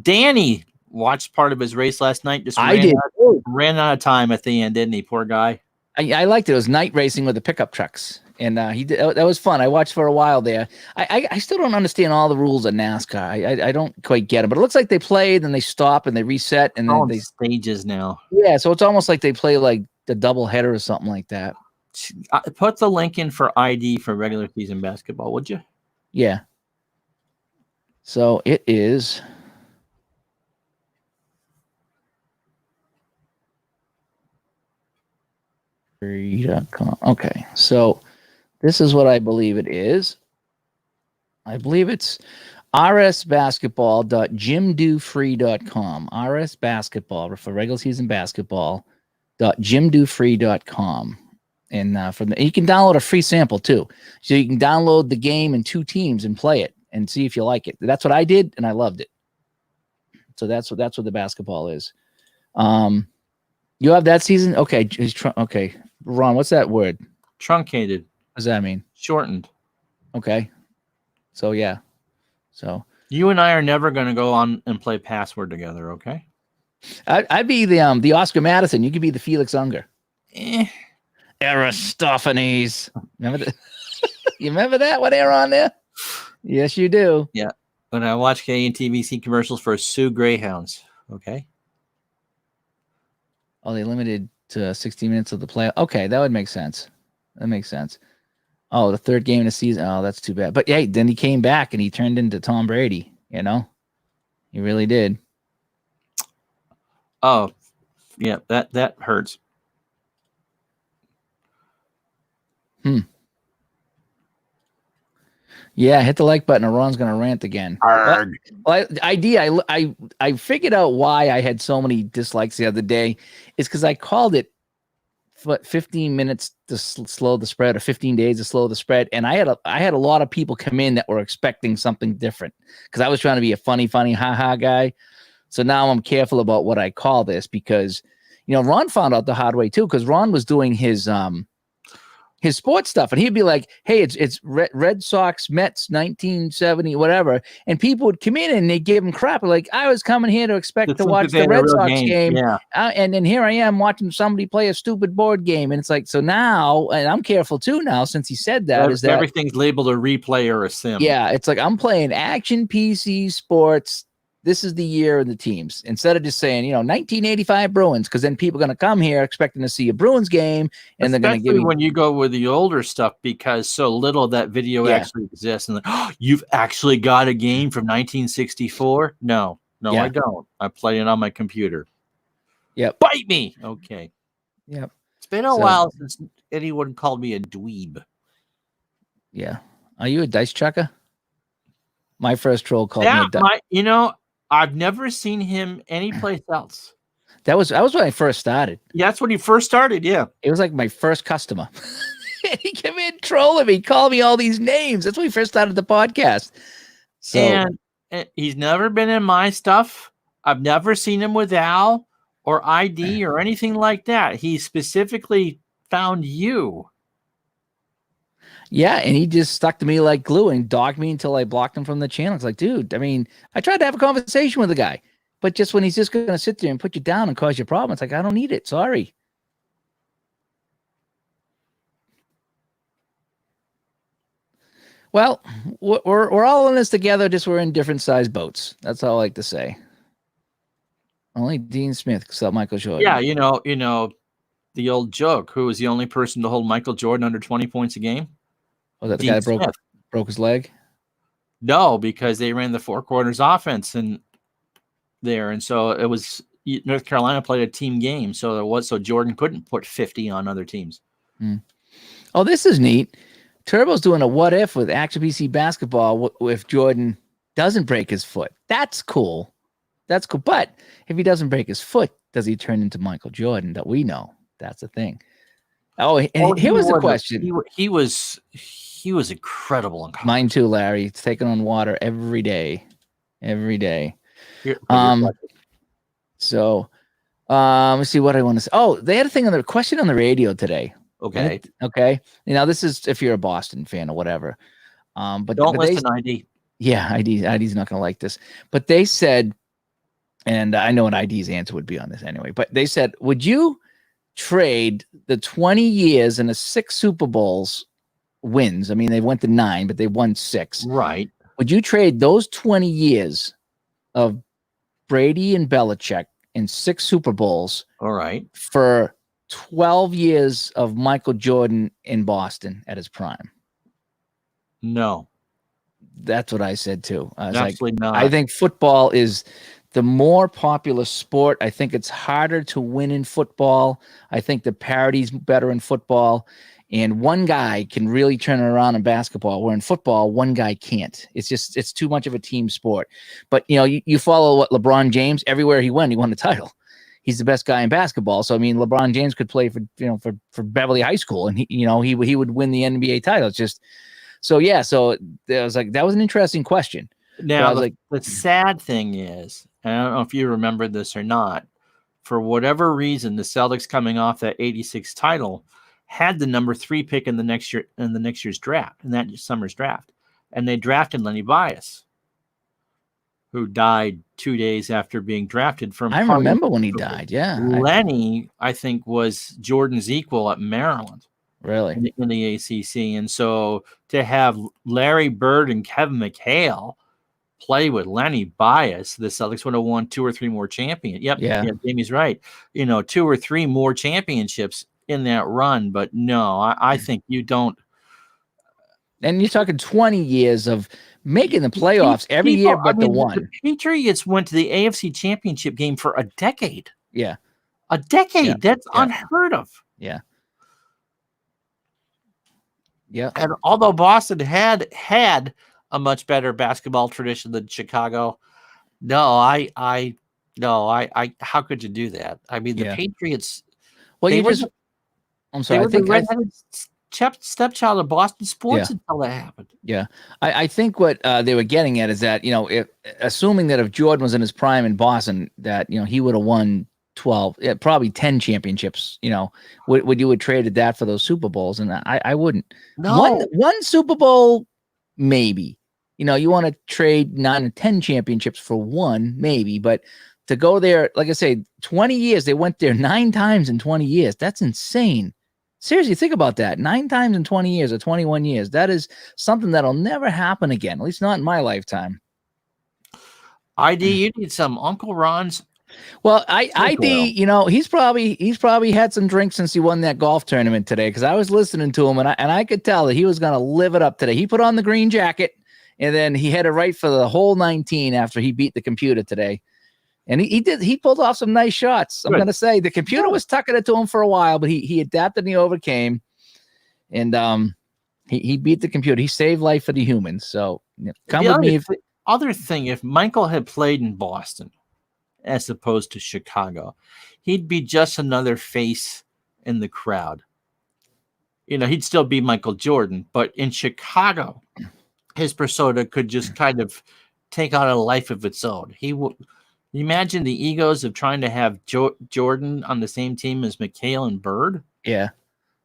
Danny watched part of his race last night. Just I did. ran out of time at the end, didn't he? Poor guy. I liked it. It was night racing with the pickup trucks, and he did. That was fun. I watched for a while there. I still don't understand all the rules of NASCAR. I don't quite get it, but it looks like they played and they stop and they reset and then On they stages now. yeah. So it's almost like they play like the double header or something like that. Put the link in for ID for regular season basketball, would you? Yeah. So it is. Free.com. Okay. So this is what I believe it is. I believe it's rsbasketball.jimdofree.com. rsbasketball for regular season basketball.jimdofree.com. And you can download a free sample too. So you can download the game in 2 teams and play it and see if you like it. That's what I did, and I loved it. So that's what the basketball is. You have that season? Okay. Okay. Ron, what's that word? Truncated. What does that mean? Shortened. Okay. So yeah. So you and I are never going to go on and play password together, okay? I'd be the Oscar Madison. You could be the Felix Unger. Aristophanes. Remember that? You remember that when they were on there? Yes, you do. Yeah. When I watch KNTVC commercials for Sioux Greyhounds, okay? Oh, they limited to 60 minutes of the play. Okay, that would make sense. That makes sense. Oh, the 3rd game of the season. Oh, that's too bad. But hey, then he came back and he turned into Tom Brady, you know? He really did. Oh, yeah, that hurts. Yeah, hit the like button or Ron's going to rant again. Well, I figured out why I had so many dislikes the other day is because I called it 15 minutes to slow the spread or 15 days to slow the spread. And I had a lot of people come in that were expecting something different because I was trying to be a funny, ha-ha guy. So now I'm careful about what I call this because, Ron found out the hard way too because Ron was doing his sports stuff and he'd be like, hey, it's Red Sox Mets 1970 whatever, and people would come in and they give him crap like I was coming here to expect to watch the Red Sox game. Yeah. And then here I am watching somebody play a stupid board game, and it's like, so now, and I'm careful too now since he said that, is that everything's labeled a replay or a sim. Yeah, it's like I'm playing action PC sports. This is the year of the teams. Instead of just saying, 1985 Bruins, because then people are going to come here expecting to see a Bruins game, and they're going to give you when you go with the older stuff because so little of that video actually exists. And like, oh, you've actually got a game from 1964? No, I don't. I play it on my computer. Yep. Bite me. Okay. Yep. It's been a while since anyone called me a dweeb. Yeah. Are you a dice chucker? My first troll called me a dice. I've never seen him anyplace else. That was when I first started. Yeah, that's when he first started. Yeah, it was like my first customer. He came in trolling me, called me all these names. That's when we first started the podcast. So, and he's never been in my stuff. I've never seen him with Al or ID or anything like that. He specifically found you. Yeah, and he just stuck to me like glue and dogged me until I blocked him from the channel. It's like, dude, I mean, I tried to have a conversation with the guy, but just when he's just going to sit there and put you down and cause you problems, it's like, I don't need it. Sorry. Well, we're all in this together. Just we're in different size boats. That's all I like to say. Only Dean Smith, except Michael Jordan. Yeah, the old joke. Who was the only person to hold Michael Jordan under 20 points a game? Oh, that the guy that broke his leg? No, because they ran the 4 quarters offense and so it was North Carolina played a team game, so Jordan couldn't put 50 on other teams. Oh, this is neat. Turbo's doing a what if with Action PC basketball if Jordan doesn't break his foot. That's cool. That's cool. But if he doesn't break his foot, does he turn into Michael Jordan that we know? That's the thing. Oh, and here was the question. He was incredible. Mine too, Larry. It's taking on water every day. every day. Here, So, let's see what I want to say. Oh, they had a thing on the question on the radio today. okay. Okay. This is if you're a Boston fan or whatever. But Don't they, listen, ID. yeah, ID's not going to like this. But they said, and I know what ID's answer would be on this anyway. But they said, would you trade the 20 years and the 6 Super Bowls wins? I mean, they went to 9, but they won 6. Right. Would you trade those 20 years of Brady and Belichick in 6 Super Bowls All right. for 12 years of Michael Jordan in Boston at his prime? No. That's what I said too. I was Absolutely not. I think football is the more popular sport. I think it's harder to win in football. I think the parity's better in football. And one guy can really turn it around in basketball, where in football, one guy can't. It's too much of a team sport. But, you follow what LeBron James, everywhere he went, he won a title. He's the best guy in basketball. So, I mean, LeBron James could play for Beverly High School, and he would win the NBA title. It's just, so yeah. So I was like, that was an interesting question. Now, the sad thing is, and I don't know if you remember this or not, for whatever reason, the Celtics coming off that 86 title had the number 3 pick in the next year's draft, in that summer's draft. And they drafted Lenny Bias, who died 2 days after being drafted from. I remember when he died. Yeah. Lenny, I think, was Jordan's equal at Maryland. Really? In the ACC. And so to have Larry Bird and Kevin McHale play with Lenny Bias, the Celtics would have won 2 or 3 more champions. Yep. Yeah. Jamie's right. 2 or 3 more championships in that run. But no, I think you don't. And you're talking 20 years of making the playoffs every year but the one. The Patriots went to the AFC Championship game for a decade. Yeah. A decade. Yeah. That's unheard of. Yeah. Yeah. And although Boston had a much better basketball tradition than Chicago, how could you do that? I mean, the Patriots. Well, I'm sorry. I think stepchild of Boston sports until that happened. Yeah. I think what they were getting at is that, assuming that if Jordan was in his prime in Boston, that, he would have won 12, probably 10 championships, would you have traded that for those Super Bowls? And I wouldn't. No. One Super Bowl, maybe. You want to trade 9 or 10 championships for one, maybe. But to go there, like I say, 20 years, they went there 9 times in 20 years. That's insane. Seriously, think about that. 9 times in 20 years or 21 years. That is something that'll never happen again, at least not in my lifetime. ID, you need some Uncle Ron's. Well, ID, he's probably had some drinks since he won that golf tournament today, because I was listening to him and I could tell that he was going to live it up today. He put on the green jacket and then he headed right for the hole 19 after he beat the computer today. And he pulled off some nice shots. I'm going to say the computer was tucking it to him for a while, but he adapted and he overcame. And he beat the computer. He saved life for the humans. So come with me. Other thing, if Michael had played in Boston as opposed to Chicago, he'd be just another face in the crowd. He'd still be Michael Jordan, but in Chicago, his persona could just kind of take on a life of its own. He would. Imagine the egos of trying to have Jordan on the same team as McHale and Bird. Yeah.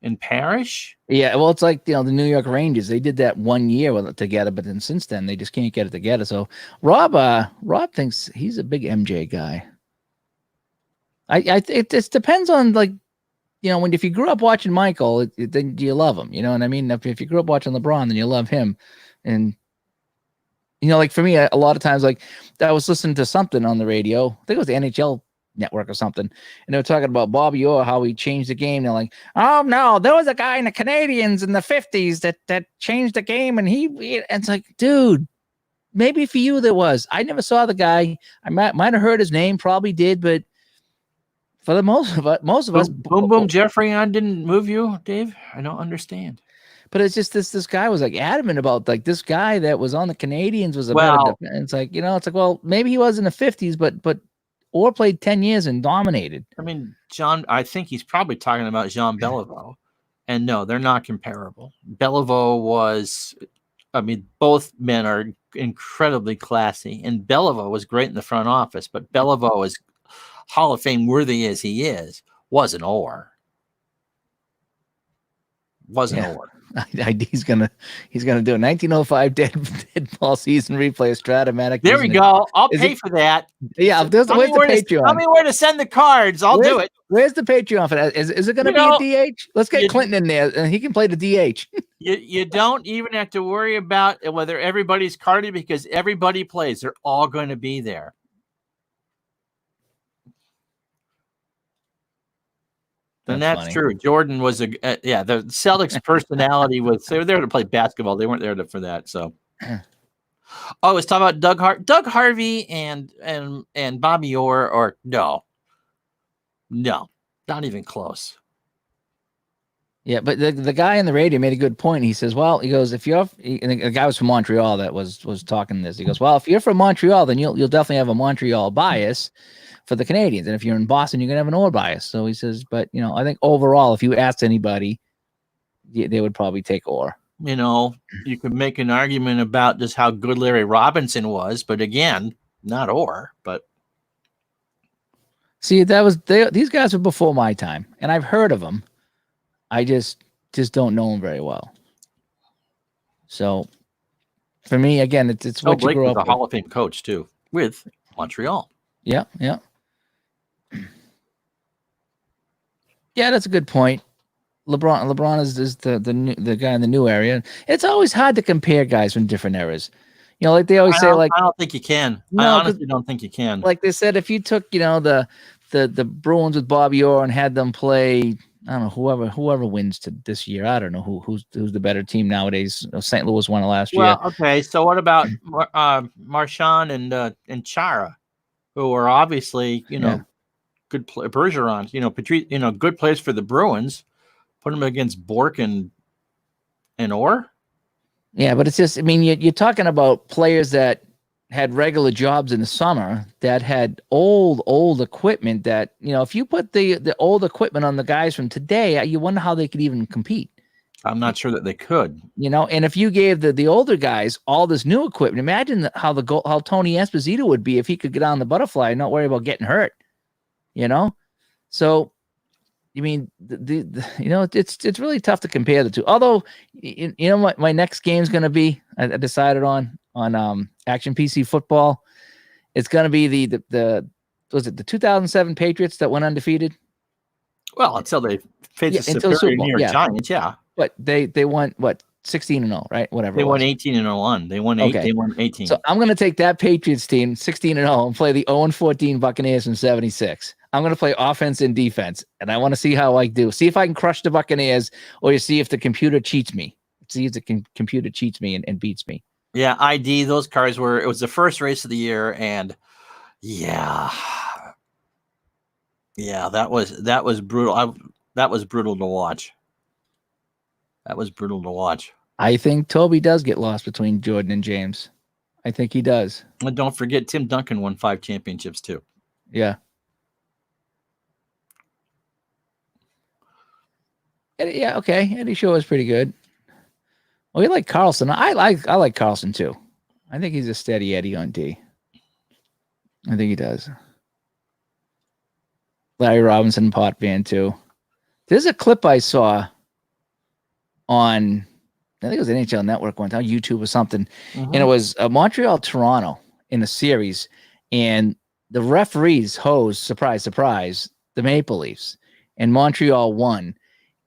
And Parrish. Yeah. Well, it's like, the New York Rangers, they did that 1 year with it together, but then since then they just can't get it together. So Rob thinks he's a big MJ guy. It just depends on, like, if you grew up watching Michael, then you love him. You know what I mean? If you grew up watching LeBron, then you love him. And, like for me, a lot of times, like I was listening to something on the radio, I think it was the NHL network or something, and they were talking about Bobby Orr, how he changed the game. They're like, oh no, there was a guy in the Canadiens in the 50s that changed the game, and it's like, dude, maybe for you there was. I never saw the guy. I might have heard his name, probably did, but for the most of us, Boom Boom Jeffrey didn't move you, Dave. I don't understand. But it's just this guy was like adamant about, like, this guy that was on the Canadiens was a better defense. It's like, it's like, well, maybe he was in the 50s, but Orr played 10 years and dominated. I mean, I think he's probably talking about Jean Beliveau. And no, they're not comparable. Beliveau was, both men are incredibly classy. And Beliveau was great in the front office, but Beliveau, as Hall of Fame worthy as he is, was an Orr. Wasn't Yeah. Orr. He's gonna do a 1905 dead ball season replay of Stratomatic. There we using go. I'll Is pay it- for that. Yeah, where's Tell me the where to- Patreon? Tell me where to send the cards. I'll do it. Where's the Patreon for that? Is it going to You be know, a DH? Let's get you- Clinton in there, and he can play the DH. You don't even have to worry about whether everybody's carded because everybody plays. They're all going to be there. And that's funny. true. Jordan was the Celtics personality was, they were there to play basketball. They weren't there for that. So, I was talking about Doug Harvey and Bobby Orr, or no, not even close. Yeah, but the guy on the radio made a good point. He says, "Well, he goes, if you're," and the guy was from Montreal that was talking this. He goes, "Well, if you're from Montreal, then you'll definitely have a Montreal bias for the Canadians, and if you're in Boston, you're gonna have an Orr bias." So he says, "But I think overall, if you asked anybody, they would probably take Orr." You could make an argument about just how good Larry Robinson was, but again, not Orr. But see, these guys were before my time, and I've heard of them. I just don't know them very well. So for me, again, it's what Blake you grew was up a Hall of Fame coach too with Montreal. Yeah. Yeah, that's a good point. LeBron is the guy in the new area. It's always hard to compare guys from different eras. Like they always say, I don't think you can. No, I honestly don't think you can. Like they said, if you took the Bruins with Bobby Orr and had them play, I don't know, whoever wins this year. I don't know who's the better team nowadays. St. Louis won it last year. Well, okay. So what about Marchand and Chara, who are obviously good Bergeron, Patrice, good players for the Bruins. Put them against Bork and Orr. Yeah, but it's just, you're talking about players that had regular jobs in the summer that had old equipment that, if you put the old equipment on the guys from today, you wonder how they could even compete. I'm not sure that they could. And if you gave the older guys all this new equipment, imagine how Tony Esposito would be if he could get on the butterfly and not worry about getting hurt. So it's really tough to compare the two. Although, what my next game is going to be, I decided on Action PC Football. It's going to be the 2007 Patriots that went undefeated. Well, until they faced the until superior Super Bowl, New York Giants, yeah. But they won 16-0, right? Whatever. They won 18-1. They won 8. Okay. They won 18. So I'm going to take that Patriots team 16-0 and play the 0-14 Buccaneers from 76. I'm going to play offense and defense, and I want to see how I do. See if I can crush the Buccaneers, or you see if the computer cheats me. See if the computer cheats me and beats me. Yeah, those cars it was the first race of the year, and yeah, that was brutal. That was brutal to watch. I think Toby does get lost between Jordan and James. I think he does. And don't forget, Tim Duncan won 5 championships too. Yeah. Yeah, okay. Eddie Shore is pretty good. Well, we like Carlson. I like Carlson too. I think he's a steady Eddie on D. I think he does. Larry Robinson, Potvin too. There's a clip I saw on, I think it was NHL Network one time, YouTube or something, and it was Montreal-Toronto in a series, and the referees hosed, surprise, surprise, the Maple Leafs, and Montreal won.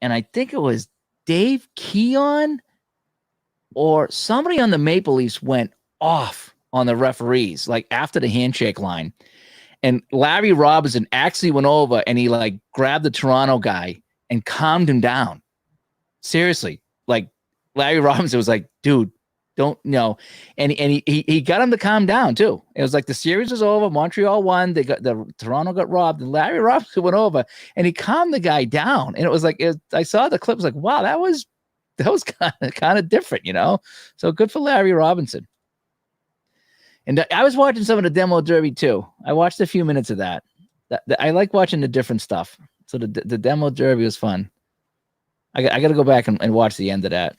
And I think it was Dave Keon or somebody on the Maple Leafs went off on the referees, like after the handshake line. And Larry Robinson actually went over and he grabbed the Toronto guy and calmed him down. Seriously, Larry Robinson was like, dude, don't know. And he got him to calm down too. It was like the series was over. Montreal won. The Toronto got robbed, and Larry Robinson went over and he calmed the guy down. And it was I saw the clip. Was like, wow, that was kind of different, So good for Larry Robinson. And I was watching some of the demo derby too. I watched a few minutes of that. I like watching the different stuff. So the demo derby was fun. I got to go back and watch the end of that.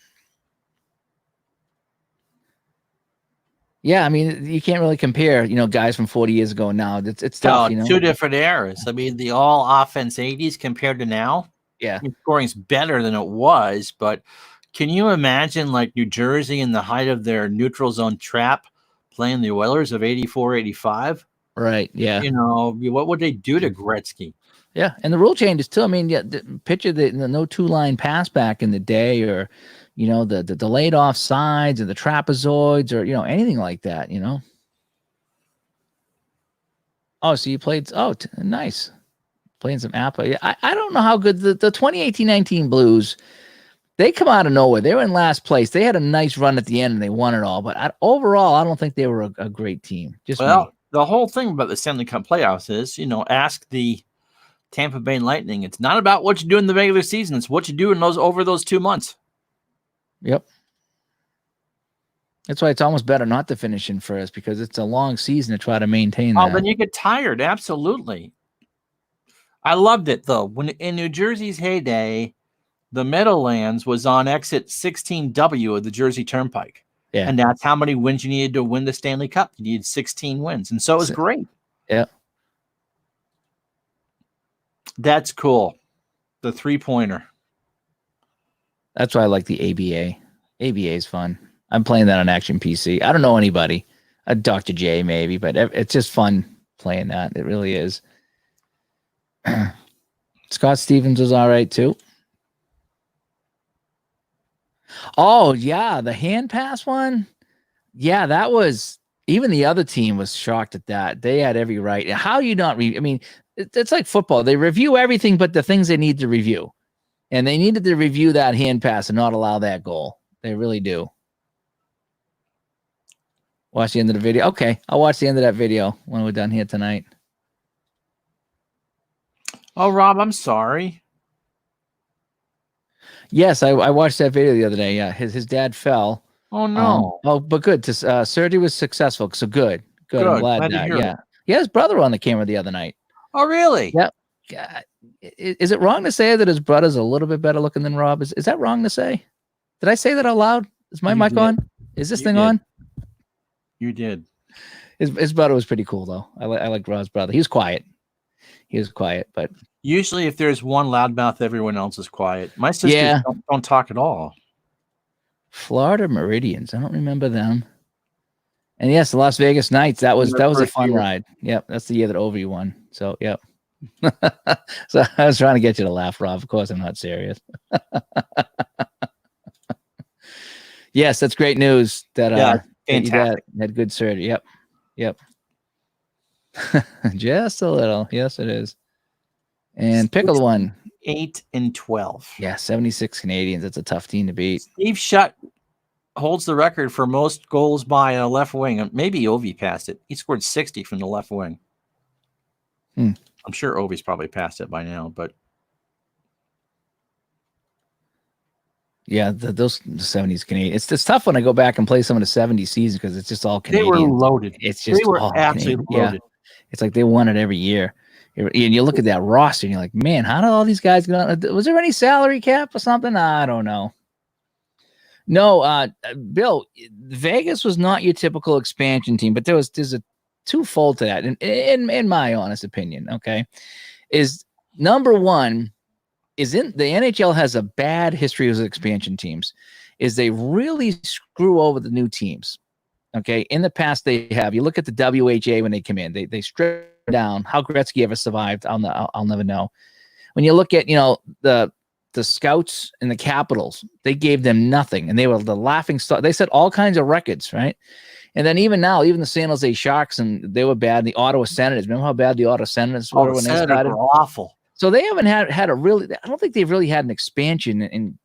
Yeah, I mean, you can't really compare, guys from 40 years ago now. It's tough, Two different eras. I mean, the all offense 80s compared to now. Yeah. Scoring's better than it was, but can you imagine like New Jersey in the height of their neutral zone trap playing the Oilers of 84, 85? Right. Yeah. What would they do to Gretzky? Yeah. And the rule changes too. I mean, picture the no 2-line pass back in the day, or, the delayed offsides or the trapezoids or, anything like that, Oh, so you played. Oh, nice. Playing some Apple. Yeah, I don't know how good the 2018-19 Blues, they come out of nowhere. They were in last place. They had a nice run at the end and they won it all. But overall, I don't think they were a great team. The whole thing about the Stanley Cup playoffs is, ask the Tampa Bay Lightning. It's not about what you do in the regular season. It's what you do in over those 2 months. Yep. That's why it's almost better not to finish in first, because it's a long season to try to maintain that. Oh, then you get tired. Absolutely. I loved it, though. When in New Jersey's heyday, the Meadowlands was on exit 16W of the Jersey Turnpike. Yeah. And that's how many wins you needed to win the Stanley Cup. You needed 16 wins. And so it was great. Yeah. That's cool. The 3-pointer. That's why I like the ABA. ABA is fun. I'm playing that on Action PC. I don't know anybody. Dr. J maybe, but it's just fun playing that. It really is. Scott Stevens was all right too. Oh yeah, the hand pass one. Yeah, that was, even the other team was shocked at that. They had every right. How you not I mean, it's like football. They review everything but the things they need to review. And they needed to review that hand pass and not allow that goal. They really do. Watch the end of the video. Okay, I'll watch the end of that video when we're done here tonight. Oh, Rob, I'm sorry. Yes, I watched that video the other day. Yeah, his dad fell. Oh, no. But good. Surgery was successful, so good. Good. I'm glad that. Yeah. Yeah, his brother on the camera the other night. Oh, really? Yep. Yeah. Is it wrong to say that his brother's a little bit better looking than Rob? Is that wrong to say? Did I say that out loud? Is my mic on? Is this thing on? You did. His brother was pretty cool, though. I like Rob's brother. He was quiet. But usually if there's one loudmouth, everyone else is quiet. My sisters don't talk at all. Florida Meridians. I don't remember them. And yes, the Las Vegas Knights. That was a fun ride. Yep, that's the year that Ovi won. So yep. So I was trying to get you to laugh, Rob. Of course, I'm not serious. Yes, that's great news. That fantastic. Had good surgery. Yep. Just a little. Yes, it is. And Pickle one. 8-12. Yeah, 76 Canadians. That's a tough team to beat. Steve Shutt holds the record for most goals by a left wing. Maybe Ovi passed it. He scored 60 from the left wing. I'm sure Ovi's probably passed it by now, but yeah, those 70s Canadian. It's tough when I go back and play some of the 70s seasons because it's just all Canadian. They were loaded. It's just they were absolutely loaded. Yeah. It's like they won it every year. And you look at that roster and you're like, man, how did all these guys get on? Was there any salary cap or something? I don't know. No, Bill, Vegas was not your typical expansion team, but there's a twofold to that. In my honest opinion, okay, is number one is in the NHL has a bad history of expansion teams, is they really screw over the new teams. Okay, in the past they have. You look at the WHA when they come in, they strip down. How Gretzky ever survived, I'll never know. When you look at the Scouts and the Capitals, they gave them nothing, and they were the laughing stock. They set all kinds of records, right? And then even now, even the San Jose Sharks, and they were bad. The Ottawa Senators, remember how bad the Ottawa Senators were when they started? Were awful. So they haven't had a really. I don't think they've really had an expansion in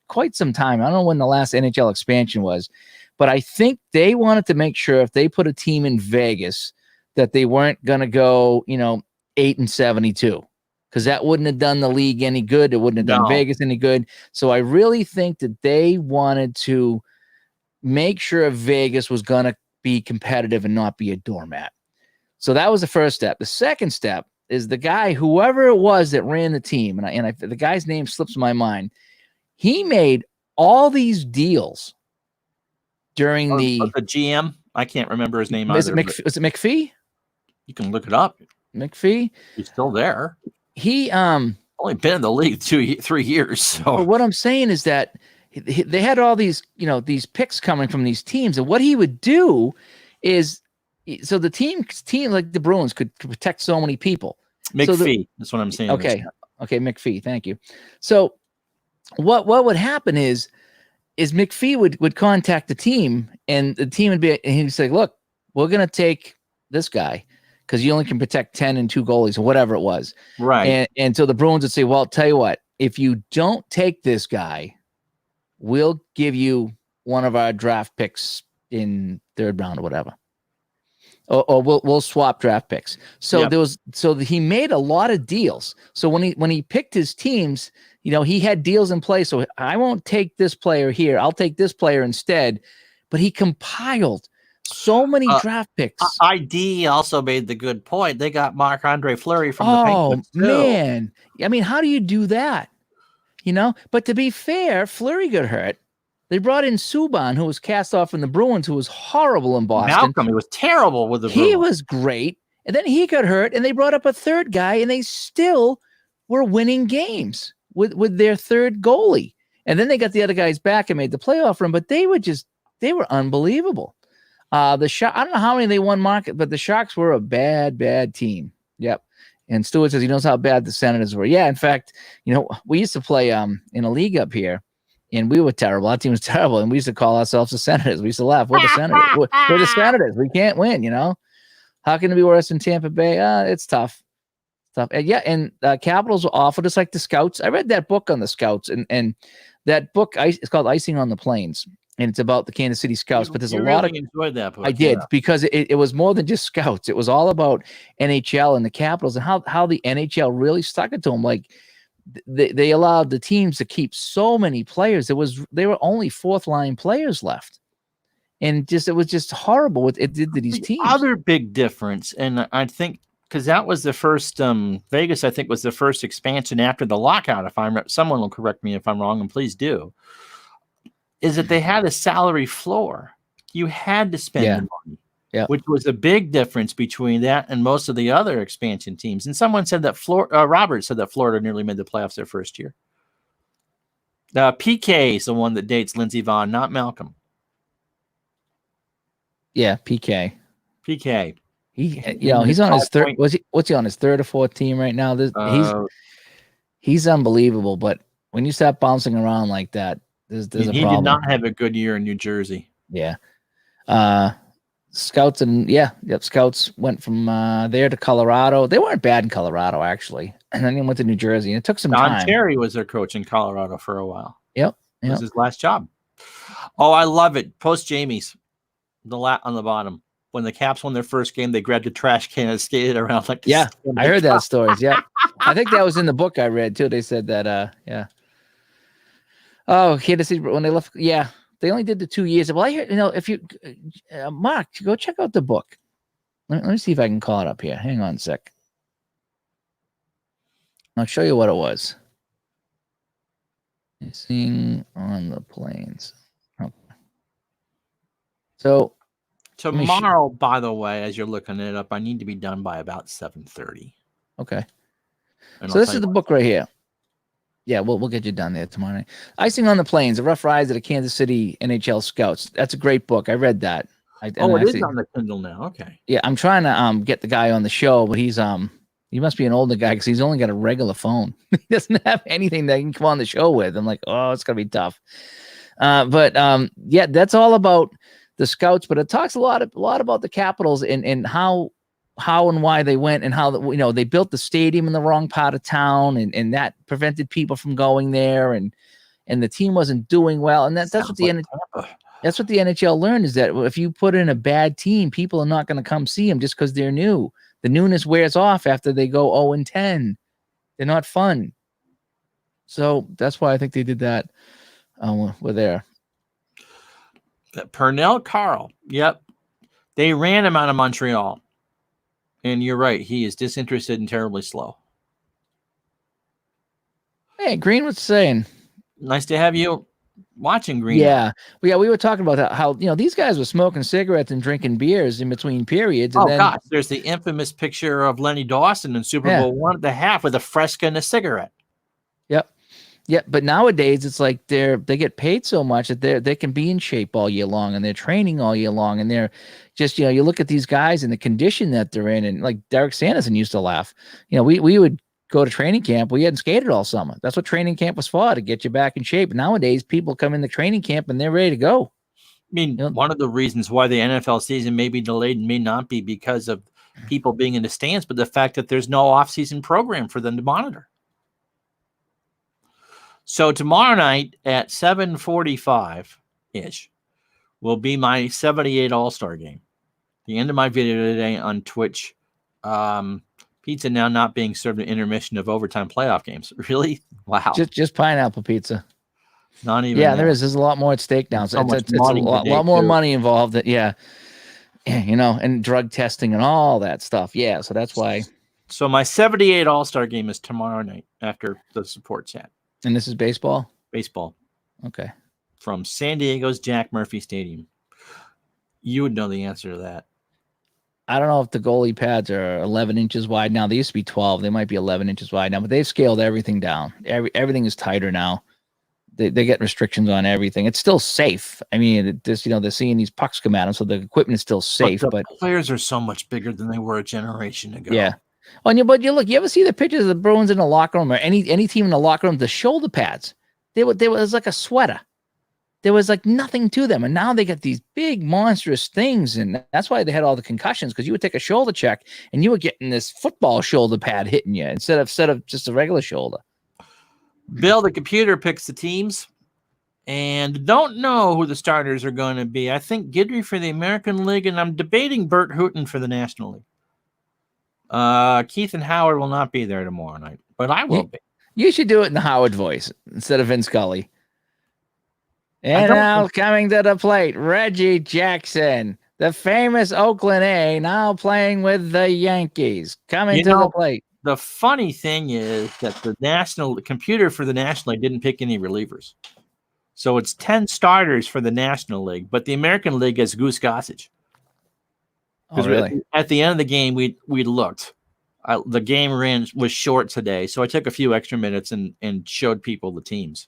quite some time. I don't know when the last NHL expansion was, but I think they wanted to make sure if they put a team in Vegas that they weren't going to go, 8-72, because that wouldn't have done the league any good. It wouldn't have done Vegas any good. So I really think that they wanted to make sure Vegas was going to be competitive and not be a doormat. So that was the first step. The second step is the guy, whoever it was that ran the team, and the guy's name slips my mind. He made all these deals during the GM. I can't remember his name Is it either. Was it McPhee? You can look it up. McPhee. He's still there. He Only been in the league 3 years. So But what I'm saying is that they had all these, these picks coming from these teams, and what he would do is, so the team like the Bruins could protect so many people. McPhee. That's what I'm saying. Okay, McPhee. Thank you. So what would happen is McPhee would contact the team, and the team and he'd say, "Look, we're gonna take this guy because you only can protect 10 and 2 goalies or whatever it was." Right. And so the Bruins would say, "Well, tell you what, if you don't take this guy, we'll give you one of our draft picks in 3rd round or whatever, or we'll swap draft picks." So he made a lot of deals. So when he picked his teams, he had deals in place. So I won't take this player here. I'll take this player instead. But he compiled so many draft picks. ID also made the good point. They got Marc-Andre Fleury from the Penguins. Oh, man. I mean, how do you do that? But to be fair, Fleury got hurt. They brought in Subban, who was cast off from the Bruins, who was horrible in Boston. Malcolm, he was terrible with the Bruins. He was great. And then he got hurt, and they brought up a 3rd guy, and they still were winning games with their 3rd goalie. And then they got the other guys back and made the playoff run, but they were unbelievable. I don't know how many they won, market, but the Sharks were a bad team. Yep. And Stewart says he knows how bad the Senators were. Yeah, in fact, we used to play in a league up here, and we were terrible. Our team was terrible, and we used to call ourselves the Senators. We used to laugh. We're the Senators. We're the Senators. We can't win. How can it be worse than Tampa Bay? It's tough. And Capitals were awful, just like the Scouts. I read that book on the Scouts, and that book it's called Icing on the Plains, and it's about the Kansas City Scouts. But there's a lot of enjoyed that book. I did because it was more than just Scouts. It was all about NHL and the Capitals and how the NHL really stuck it to them. Like they allowed the teams to keep so many players. They were only 4th line players left, and it was just horrible what it did to these teams. Other big difference, and I think, because that was the first Vegas, I think, was the first expansion after the lockout. Someone will correct me if I'm wrong, and please do. Is that they had a salary floor? You had to spend the money, which was a big difference between that and most of the other expansion teams. And someone said that Robert said that Florida nearly made the playoffs their first year. PK is the one that dates Lindsey Vonn, not Malcolm. Yeah, PK. He, he's on his 3rd. What's he on his 3rd or 4th team right now? He's unbelievable. But when you start bouncing around like that, there's a problem. He did not have a good year in New Jersey. Yeah. Scouts Scouts went from there to Colorado. They weren't bad in Colorado, actually. And then he went to New Jersey, and it took some time. Don Cherry was their coach in Colorado for a while. Yep. It was his last job. Oh, I love it. Post Jamie's, on the bottom. When the Caps won their first game, they grabbed a trash can and skated around like. Yeah, I heard that stories. Yeah, I think that was in the book I read too. They said that. Yeah. Oh, Kansas City when they left. Yeah, they only did the 2 years. Well, I hear if you, Mark, go check out the book. Let me see if I can call it up here. Hang on a sec. I'll show you what it was. Icing on the Plains. Okay. So. Tomorrow, by the way, as you're looking it up, I need to be done by about 7:30. Okay. So this is the book right here. Yeah, we'll get you done there tomorrow night. Icing on the Plains, A Rough Rise of the Kansas City NHL Scouts. That's a great book. I read that. It is on the Kindle now. Okay. Yeah, I'm trying to get the guy on the show, but he must be an older guy because he's only got a regular phone. He doesn't have anything that he can come on the show with. I'm like, oh, it's gonna be tough. But that's all about the Scouts, but it talks a lot about the Capitals and how and why they went and how they built the stadium in the wrong part of town and that prevented people from going there and the team wasn't doing well, and that's what the NHL learned, is that if you put in a bad team, people are not going to come see them just because they're new. The newness wears off after they go 0-10. They're not fun. So that's why I think they did that. We're there. Pernell Carl. Yep. They ran him out of Montreal. And you're right. He is disinterested and terribly slow. Hey, Green was saying. Nice to have you. watching Green. Yeah. Well, yeah, we were talking about how these guys were smoking cigarettes and drinking beers in between periods. And Oh then, gosh, there's the infamous picture of Lenny Dawson in Super Yeah. Bowl 1.5 with a Fresca and a cigarette. Yep. Yeah, but nowadays it's like they get paid so much that they can be in shape all year long, and they're training all year long, and they're just you look at these guys and the condition that they're in, and like Derek Sanderson used to laugh. We would go to training camp. We hadn't skated all summer. That's what training camp was for, to get you back in shape. Nowadays, people come in the training camp and they're ready to go. I mean, one of the reasons why the NFL season may be delayed may not be because of people being in the stands, but the fact that there's no off-season program for them to monitor. So tomorrow night at 7:45-ish will be my 78 All-Star game. The end of my video today on Twitch. Pizza now not being served in intermission of overtime playoff games. Really? Wow. Just pineapple pizza. Not even. Yeah, there's a lot more at stake now. So it's a lot more money involved. And drug testing and all that stuff. Yeah, so that's why. So my 78 All-Star game is tomorrow night after the support chat. And this is baseball? Baseball. Okay. From San Diego's Jack Murphy Stadium. You would know the answer to that. I don't know if the goalie pads are 11 inches wide now. They used to be 12. They might be 11 inches wide now, but they've scaled everything down. Everything is tighter now. They get restrictions on everything. It's still safe. I mean, they're seeing these pucks come at them, so the equipment is still safe. But the players are so much bigger than they were a generation ago. Yeah. But you ever see the pictures of the Bruins in the locker room, or any team in the locker room? The shoulder pads, it was like a sweater. There was like nothing to them, and now they got these big monstrous things, and that's why they had all the concussions. Because you would take a shoulder check, and you were getting this football shoulder pad hitting you instead of just a regular shoulder. Bill, the computer picks the teams, and don't know who the starters are going to be. I think Guidry for the American League, and I'm debating Bert Hooton for the National League. Keith and Howard will not be there tomorrow night, but I will be. You should do it in the Howard voice instead of Vince Scully. And now coming to the plate, Reggie Jackson, the famous Oakland A, now playing with the Yankees. Coming to the plate. The funny thing is that the computer for the National League didn't pick any relievers. So it's 10 starters for the National League, but the American League has Goose Gossage. Oh, really? At the end of the game, we looked. The game was short today, so I took a few extra minutes and showed people the teams.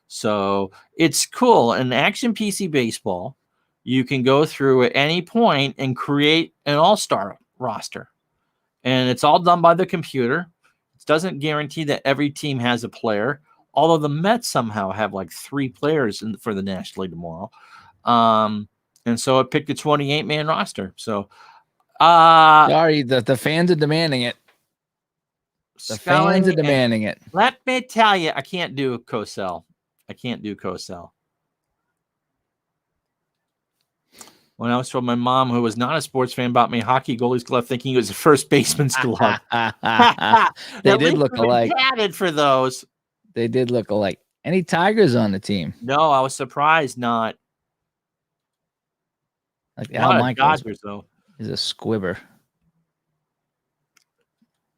So it's cool. In Action PC Baseball, you can go through at any point and create an all-star roster. And it's all done by the computer. It doesn't guarantee that every team has a player, although the Mets somehow have like 3 players for the National League tomorrow. And so it picked a 28-man roster. So, sorry, the fans are demanding it. The fans are demanding it. Let me tell you, I can't do Cosell. When I was told my mom, who was not a sports fan, bought me a hockey goalie's glove, thinking it was a first baseman's glove. They did look alike. Added for those. They did look alike. Any Tigers on the team? No, I was surprised not. Like Al Michaels Dodgers, though. Is a squibber.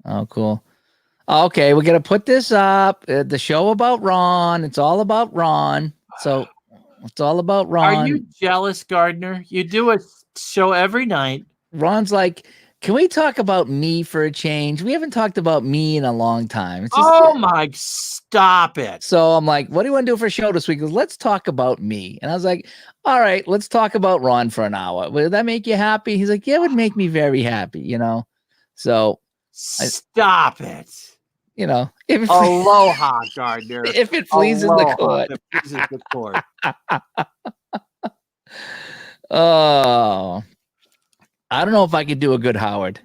Oh, cool. Okay, we're gonna put this up. The show about Ron. It's all about Ron. So it's all about Ron. Are you jealous, Gardner? You do a show every night. Ron's like, can we talk about me for a change? We haven't talked about me in a long time. It's just, stop it. So I'm like, what do you want to do for a show this week? He goes, let's talk about me. And I was like, all right, let's talk about Ron for an hour. Would that make you happy? He's like, yeah, it would make me very happy, So stop it. If Aloha, Gardner. If it pleases the court. If it pleases the court. Oh, I don't know if I could do a good Howard.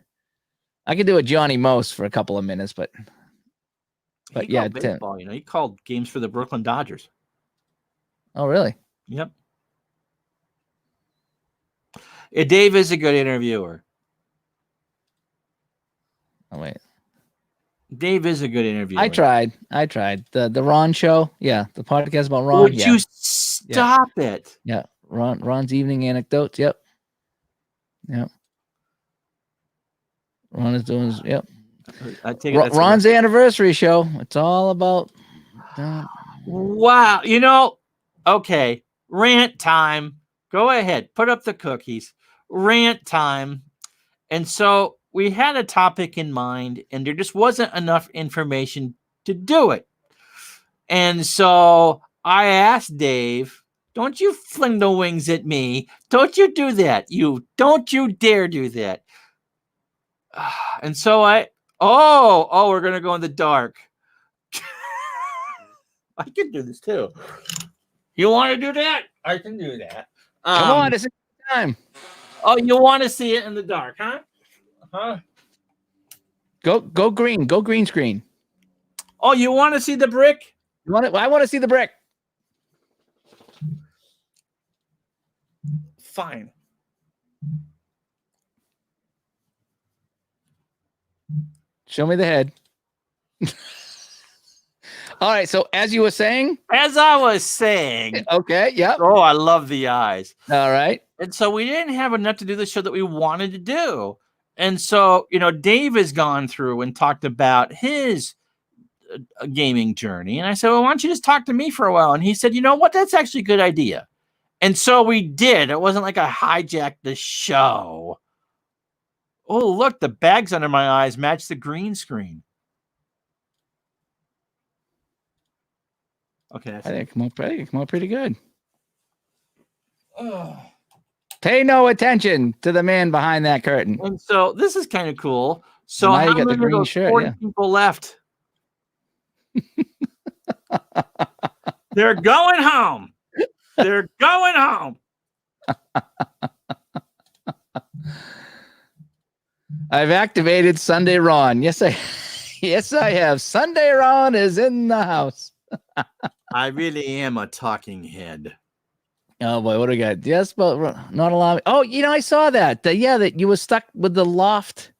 I could do a Johnny Most for a couple of minutes, but yeah, baseball. He called games for the Brooklyn Dodgers. Oh, really? Yep. Dave is a good interviewer. Oh, wait. Dave is a good interviewer. I tried. The Ron show. Yeah. The podcast about Ron. Would you stop it? Yeah. Ron's evening anecdotes. Yep. Ron is doing his, yep. I take Ron's anniversary show. It's all about wow. Okay, rant time. Go ahead, put up the cookies. Rant time. And so we had a topic in mind, and there just wasn't enough information to do it. And so I asked Dave, don't you fling the wings at me. Don't you do that. Don't you dare do that. And so we're going to go in the dark. I can do this too. You want to do that? I can do that. Come on, it's time. Oh, you want to see it in the dark, huh? Huh? Go green. Go green screen. Oh, you want to see the brick? You want it? I want to see the brick. Fine. Show me the head. All right. So as you were saying, As I was saying, okay. Yep. oh, I love the eyes. All right. And so we didn't have enough to do the show that we wanted to do. And so, Dave has gone through and talked about his gaming journey. And I said, well, why don't you just talk to me for a while? And he said, you know what? That's actually a good idea. And so we did. It wasn't like I hijacked the show. Oh, look, the bags under my eyes match the green screen. Okay. I think it come up pretty good. Oh. Pay no attention to the man behind that curtain. And so this is kind of cool. So Now you how got the many of green those shirt, 40 yeah. people left? They're going home. They're going home. I've activated Sunday Ron. Yes, I have. Sunday Ron is in the house. I really am a talking head. Oh boy, what do we got? Yes, but not allowing. Oh, I saw that. That you were stuck with the loft.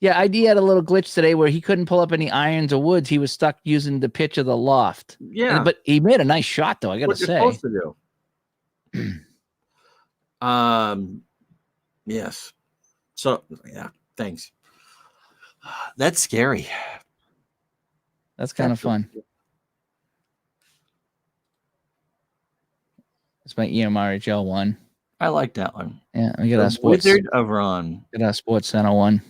Yeah, ID had a little glitch today where he couldn't pull up any irons or woods. He was stuck using the pitch of the loft. Yeah. But he made a nice shot, though. I got to What you're say. supposed to do. Yes. So yeah, thanks. That's scary. That's kind of fun. It's my EMRHL one. I like that one. Yeah, we got The our sports. Wizard of Ron. Get our Sports Center one.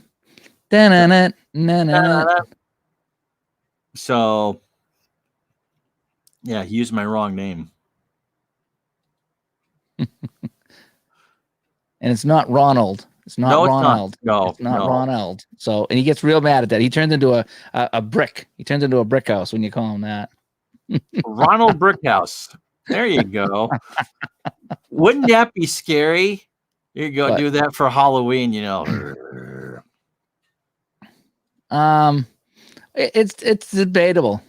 Da-na-na-na-na-na. So yeah, he used my wrong name. And it's not Ronald. It's not No, it's Ronald. not. No, It's not no. Ronald. So, and he gets real mad at that. He turns into a brick. He turns into a brick house when you call him that. Ronald Brickhouse. There you go. Wouldn't that be scary? You go What? do that for Halloween, It's debatable.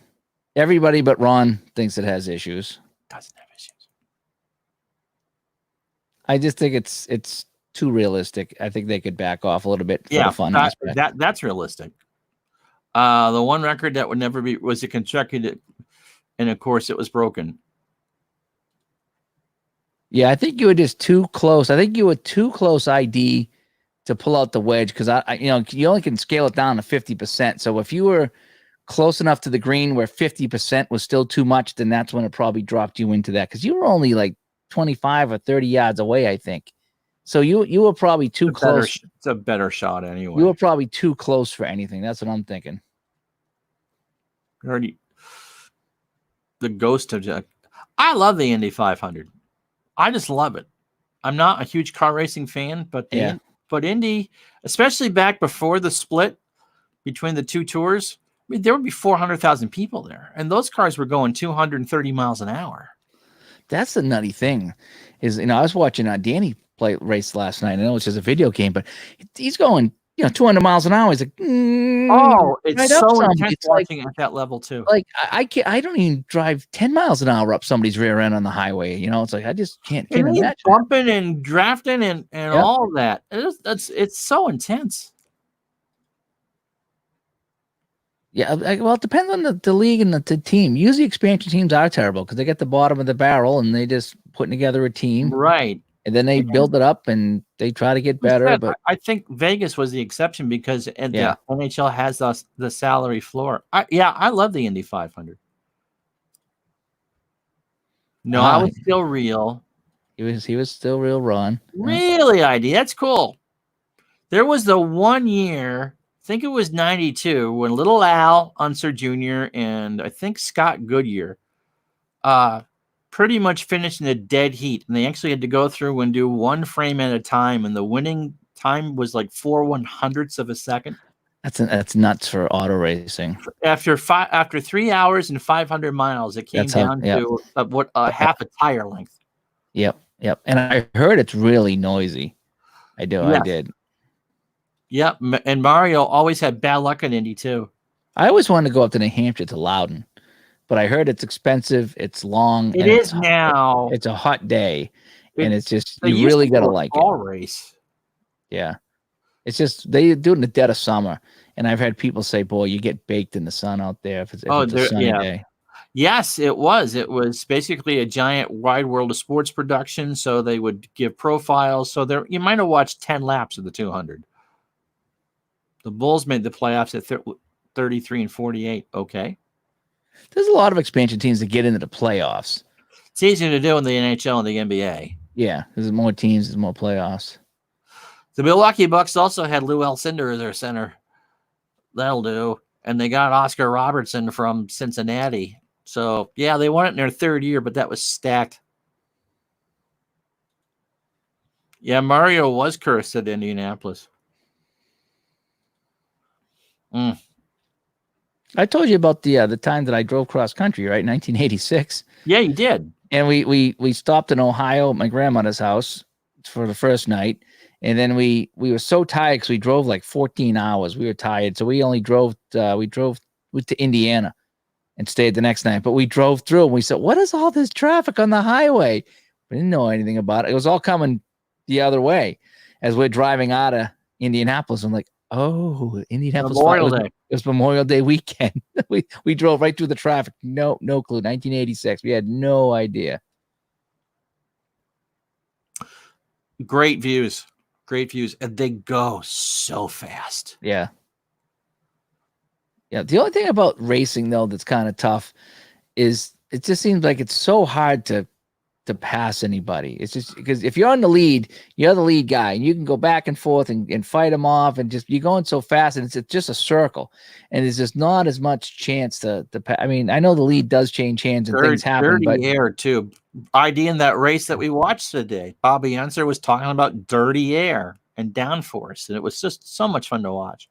Everybody but Ron thinks it has issues. Doesn't have issues. I just think it's too realistic. I think they could back off a little bit for Yeah, the fun aspect. that's realistic. The one record that would never be was a consecutive, and of course it was broken. Yeah, I think you were just too close. I think you were too close ID to pull out the wedge because you only can scale it down to 50%. So if you were close enough to the green where 50% was still too much, then that's when it probably dropped you into that because you were only like 25 or 30 yards away, I think. So you were probably too close. It's a better shot anyway. You were probably too close for anything. That's what I'm thinking. Already, the ghost of Jack. I love the Indy 500. I just love it. I'm not a huge car racing fan, but Indy, especially back before the split between the two tours, I mean, there would be 400,000 people there, and those cars were going 230 miles an hour. That's the nutty thing. Is I was watching Danny play race last night. I know it's just a video game, but he's going 200 miles an hour. He's like, It's right up so somebody. intense It's like- watching at that level too. Like I don't even drive 10 miles an hour up somebody's rear end on the highway. It's like I just can't And he's imagine. bumping and drafting and all that. It's so intense. Yeah, well, it depends on the league and the team. Usually, expansion teams are terrible because they get the bottom of the barrel and they just putting together a team, Right. and then they build it up and they try to get better. Instead, But I think Vegas was the exception because the Yeah. NHL has the salary floor. I love the Indy 500. No, I Ah, was still real. He was still real Ron. Really, ID. That's cool. There was the one year, I think it was 92, when little Al Unser Jr. and I think Scott Goodyear pretty much finished in a dead heat. And they actually had to go through and do one frame at a time. And the winning time was like 4/100ths of a second. That's nuts for auto racing. After 3 hours and 500 miles, it came down to half a tire length. Yep. And I heard it's really noisy. I did. Yep. And Mario always had bad luck in Indy too. I always wanted to go up to New Hampshire to Loudon, but I heard it's expensive. It's long. It is now. It's a hot day, and it's just They you used really to got to do a like fall it. race. Yeah, it's just they do it in the dead of summer, and I've had people say, "Boy, you get baked in the sun out there if it's a sunny day." Yes, it was. It was basically a giant wide world of sports production. So they would give profiles. So there, you might have watched 10 laps of the 200. The Bulls made the playoffs at 33 and 48. Okay. There's a lot of expansion teams that get into the playoffs. It's easier to do in the NHL and the NBA. Yeah, there's more teams, there's more playoffs. The Milwaukee Bucks also had Lou Alcindor as their center. That'll do. And they got Oscar Robertson from Cincinnati. So, yeah, they won it in their third year, but that was stacked. Yeah, Mario was cursed at Indianapolis. I told you about the time that I drove cross country, right? 1986. Yeah, you did. And we stopped in Ohio at my grandmother's house for the first night. And then we were so tired because we drove like 14 hours. We were tired. So we only drove to Indiana and stayed the next night. But we drove through and we said, what is all this traffic on the highway? We didn't know anything about it. It was all coming the other way as we're driving out of Indianapolis. I'm like, oh, Indianapolis. Memorial Day. It was Memorial Day weekend. we drove right through the traffic. No clue. 1986. We had no idea. Great views. And they go so fast. Yeah. The only thing about racing though that's kind of tough is it just seems like it's so hard to pass anybody. It's just because if you're on the lead, you're the lead guy, and you can go back and forth and fight them off, and just you're going so fast, and it's just a circle, and there's just not as much chance to pass. I mean, I know the lead does change hands and things happen, but air too. ID in that race that we watched today, Bobby Unser was talking about dirty air and downforce, and it was just so much fun to watch.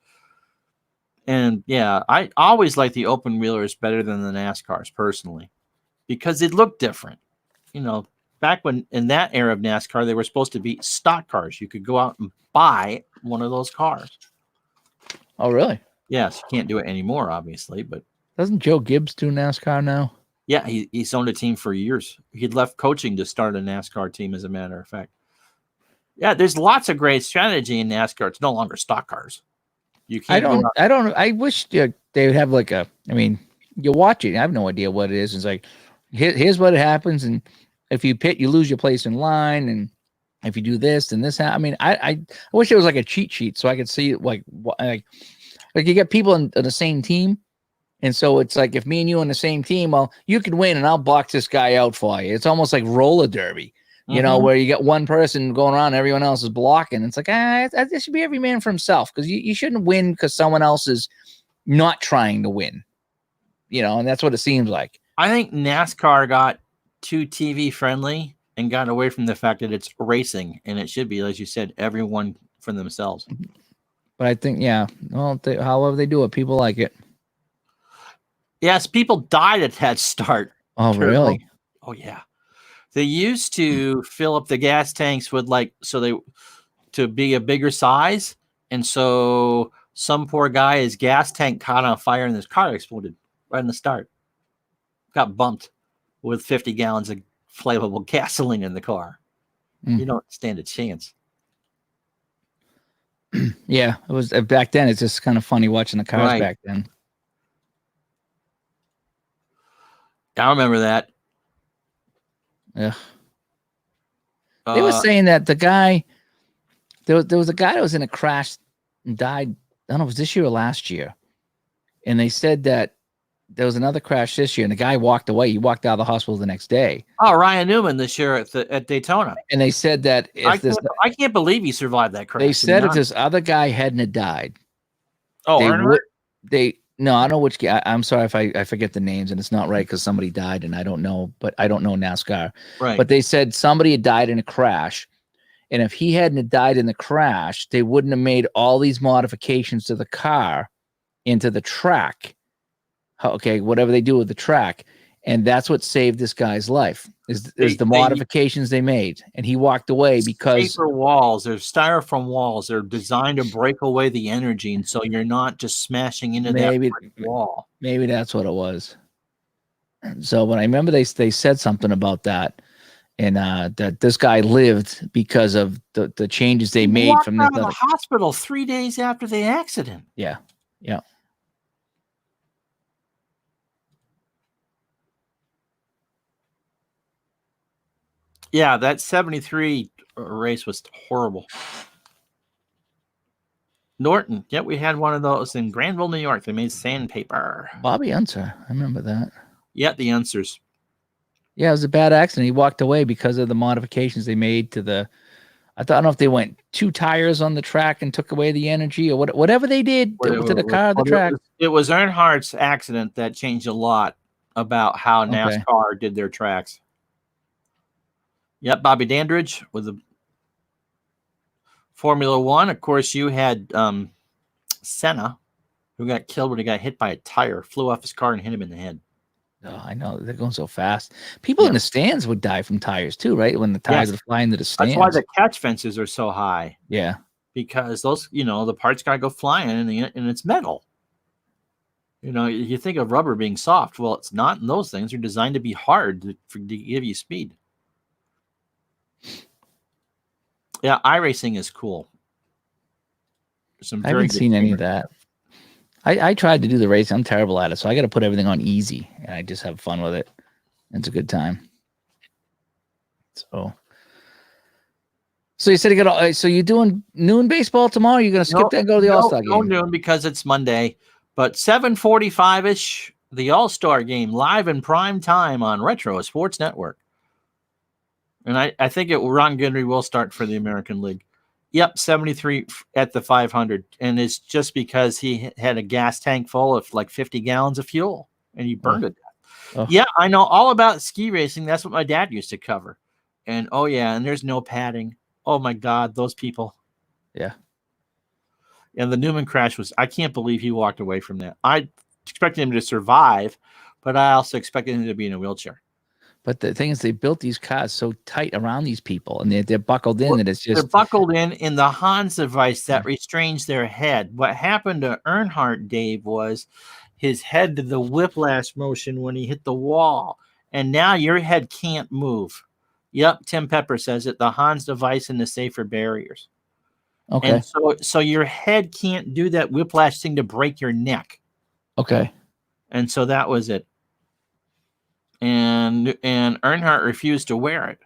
And yeah, I always like the open wheelers better than the NASCARs personally, because it looked different. You know, back when in that era of NASCAR, they were supposed to be stock cars. You could go out and buy one of those cars. Oh, really? Yes, you can't do it anymore, obviously, but doesn't Joe Gibbs do NASCAR now? Yeah, he's owned a team for years. He'd left coaching to start a NASCAR team, as a matter of fact. Yeah, there's lots of great strategy in NASCAR. It's no longer stock cars. You can't. I wish they would have like a. I mean, you watch it. I have no idea what it is. It's like, here's what happens, and if you pit, you lose your place in line, and if you do this, then this. I mean, I wish it was like a cheat sheet so I could see like you get people in the same team, and so it's like if me and you on the same team, well, you can win, and I'll box this guy out for you. It's almost like roller derby. You know, where you got one person going around, everyone else is blocking. It's like, it should be every man for himself, because you shouldn't win because someone else is not trying to win. You know, and that's what it seems like. I think NASCAR got too TV friendly and got away from the fact that it's racing, and it should be, as you said, everyone for themselves. But I think, yeah, well, however they do it, people like it. Yes, people died at that start. Oh, really? Oh, yeah. They used to fill up the gas tanks with to be a bigger size. And so some poor guy, his gas tank caught on fire and his car exploded right in the start. Got bumped with 50 gallons of flammable gasoline in the car. You don't stand a chance. Yeah, it was back then. It's just kind of funny watching the cars back then. I remember that. Yeah. They were saying that the guy, there was a guy that was in a crash and died. I don't know if it was this year or last year. And they said that there was another crash this year, and the guy walked away. He walked out of the hospital the next day. Oh, Ryan Newman this year at Daytona. And they said that I can't believe he survived that crash. they said if this other guy hadn't have died, Oh, they Earnhardt? would. No, I don't know which. I'm sorry if I forget the names, and it's not right because somebody died, and I don't know. But I don't know NASCAR. Right. But they said somebody had died in a crash, and if he hadn't have died in the crash, they wouldn't have made all these modifications to the car into the track. Okay, whatever they do with the track, and that's what saved this guy's life is the modifications they made, and he walked away because paper walls, they're styrofoam walls. They're designed to break away the energy, and so you're not just smashing into that brick wall. Maybe that's what it was. So, but I remember they said something about that, and that this guy lived because of the changes they made Walked from out of the hospital 3 days after the accident. Yeah. Yeah, that 73 race was horrible. Norton, yeah, we had one of those in Granville, New York. They made sandpaper. Bobby Unser, I remember that. Yeah, the Unsers. Yeah, it was a bad accident. He walked away because of the modifications they made to the. I don't know if they went 2 tires on the track and took away the energy or whatever they did to the car, the track. It was Earnhardt's accident that changed a lot about how NASCAR did their tracks. Yep, Bobby Dandridge with the Formula One. Of course, you had Senna, who got killed when he got hit by a tire, flew off his car and hit him in the head. Oh, I know. They're going so fast. People in the stands would die from tires too, right? When the tires would fly into the stands. That's why the catch fences are so high. Yeah. Because those, the parts got to go flying and it's metal. You think of rubber being soft. Well, it's not. And those things are designed to be hard to give you speed. Yeah, iRacing is cool. I haven't seen any of that. I tried to do the race. I'm terrible at it, so I got to put everything on easy, and I just have fun with it. It's a good time. So you said you got. So you're doing noon baseball tomorrow? You're gonna skip that and go to the All-Star game? No noon because it's Monday, but 7:45ish, the All-Star game live in prime time on Retro Sports Network. And I think Ron Guidry will start for the American League. Yep, 73 at the 500. And it's just because he had a gas tank full of like 50 gallons of fuel and he burned it. Oh. Yeah, I know all about ski racing. That's what my dad used to cover. And and there's no padding. Oh my God, those people. Yeah. And the Newman crash I can't believe he walked away from that. I expected him to survive, but I also expected him to be in a wheelchair. But the thing is, they built these cars so tight around these people, and they're buckled in that it's just... They're buckled in the Hans device that restrains their head. What happened to Earnhardt, Dave, was his head did the whiplash motion when he hit the wall, and now your head can't move. Yep, Tim Pepper says it, the Hans device and the safer barriers. Okay. And so your head can't do that whiplash thing to break your neck. Okay. And so that was it. And Earnhardt refused to wear it.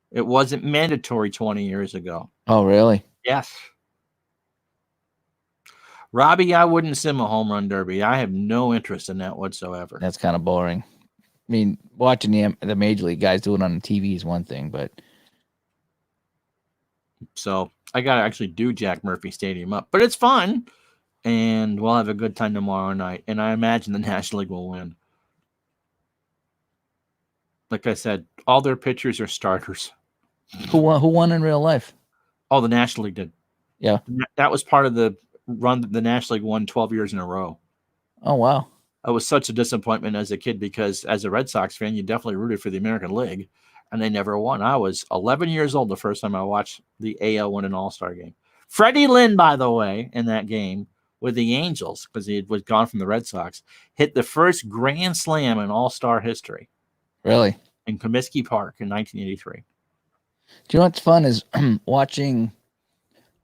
It wasn't mandatory 20 years ago. Oh, really? Yes. Robbie, I wouldn't sim a home run derby. I have no interest in that whatsoever. That's kind of boring. I mean, watching the Major League guys do it on the TV is one thing, but... So I got to actually do Jack Murphy Stadium up. But it's fun, and we'll have a good time tomorrow night. And I imagine the National League will win. Like I said, all their pitchers are starters. Who won in real life? Oh, the National League did. Yeah. That was part of the run that the National League won 12 years in a row. Oh, wow. It was such a disappointment as a kid because as a Red Sox fan, you definitely rooted for the American League, and they never won. I was 11 years old the first time I watched the AL win an All-Star game. Freddie Lynn, by the way, in that game with the Angels, because he was gone from the Red Sox, hit the first grand slam in All-Star history. Really? In Comiskey Park in 1983. Do you know what's fun is watching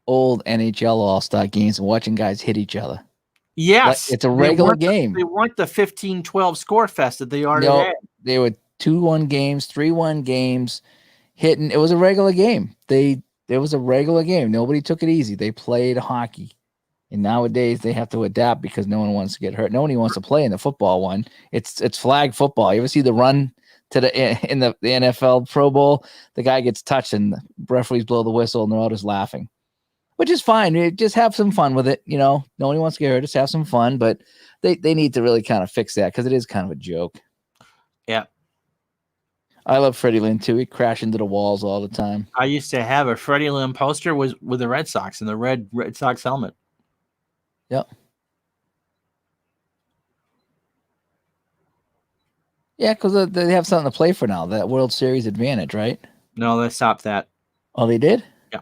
old NHL All-Star games and watching guys hit each other. Yes. Like, it's a regular game. They weren't the 15-12 score fest that they are today. They were 2-1 games, 3-1 games, hitting. It was a regular game. It was a regular game. Nobody took it easy. They played hockey. And nowadays they have to adapt because no one wants to get hurt. Nobody wants to play in the football one. It's flag football. You ever see the run to the NFL Pro Bowl? The guy gets touched and the referees blow the whistle and they're all just laughing, which is fine. Just have some fun with it. Nobody wants to get hurt. Just have some fun. But they need to really kind of fix that because it is kind of a joke. Yeah. I love Freddie Lynn too. He crashed into the walls all the time. I used to have a Freddie Lynn poster with the Red Sox and the Red Sox helmet. Yep. Yeah, because they have something to play for now. That World Series advantage, right? No, they stopped that. Oh, they did? Yeah.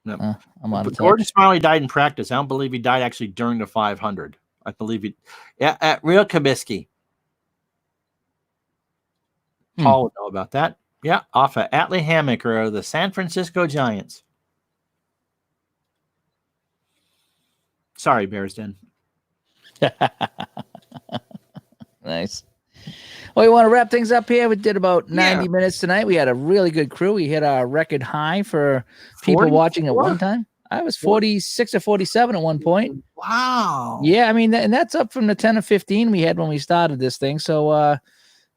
No. I'm on. But Gordon Smiley died in practice. I don't believe he died actually during the 500. I believe he. Yeah, at Real Kabisky. Paul would know about that. Yeah, off of Atlee Hammaker of the San Francisco Giants. Sorry, Bears Den. Nice. Well, we want to wrap things up here. We did about 90 minutes tonight. We had a really good crew. We hit our record high for people 44? watching at one time. I was 46 or 47 at one point. Wow. Yeah, I mean, and that's up from the 10 or 15 we had when we started this thing. So,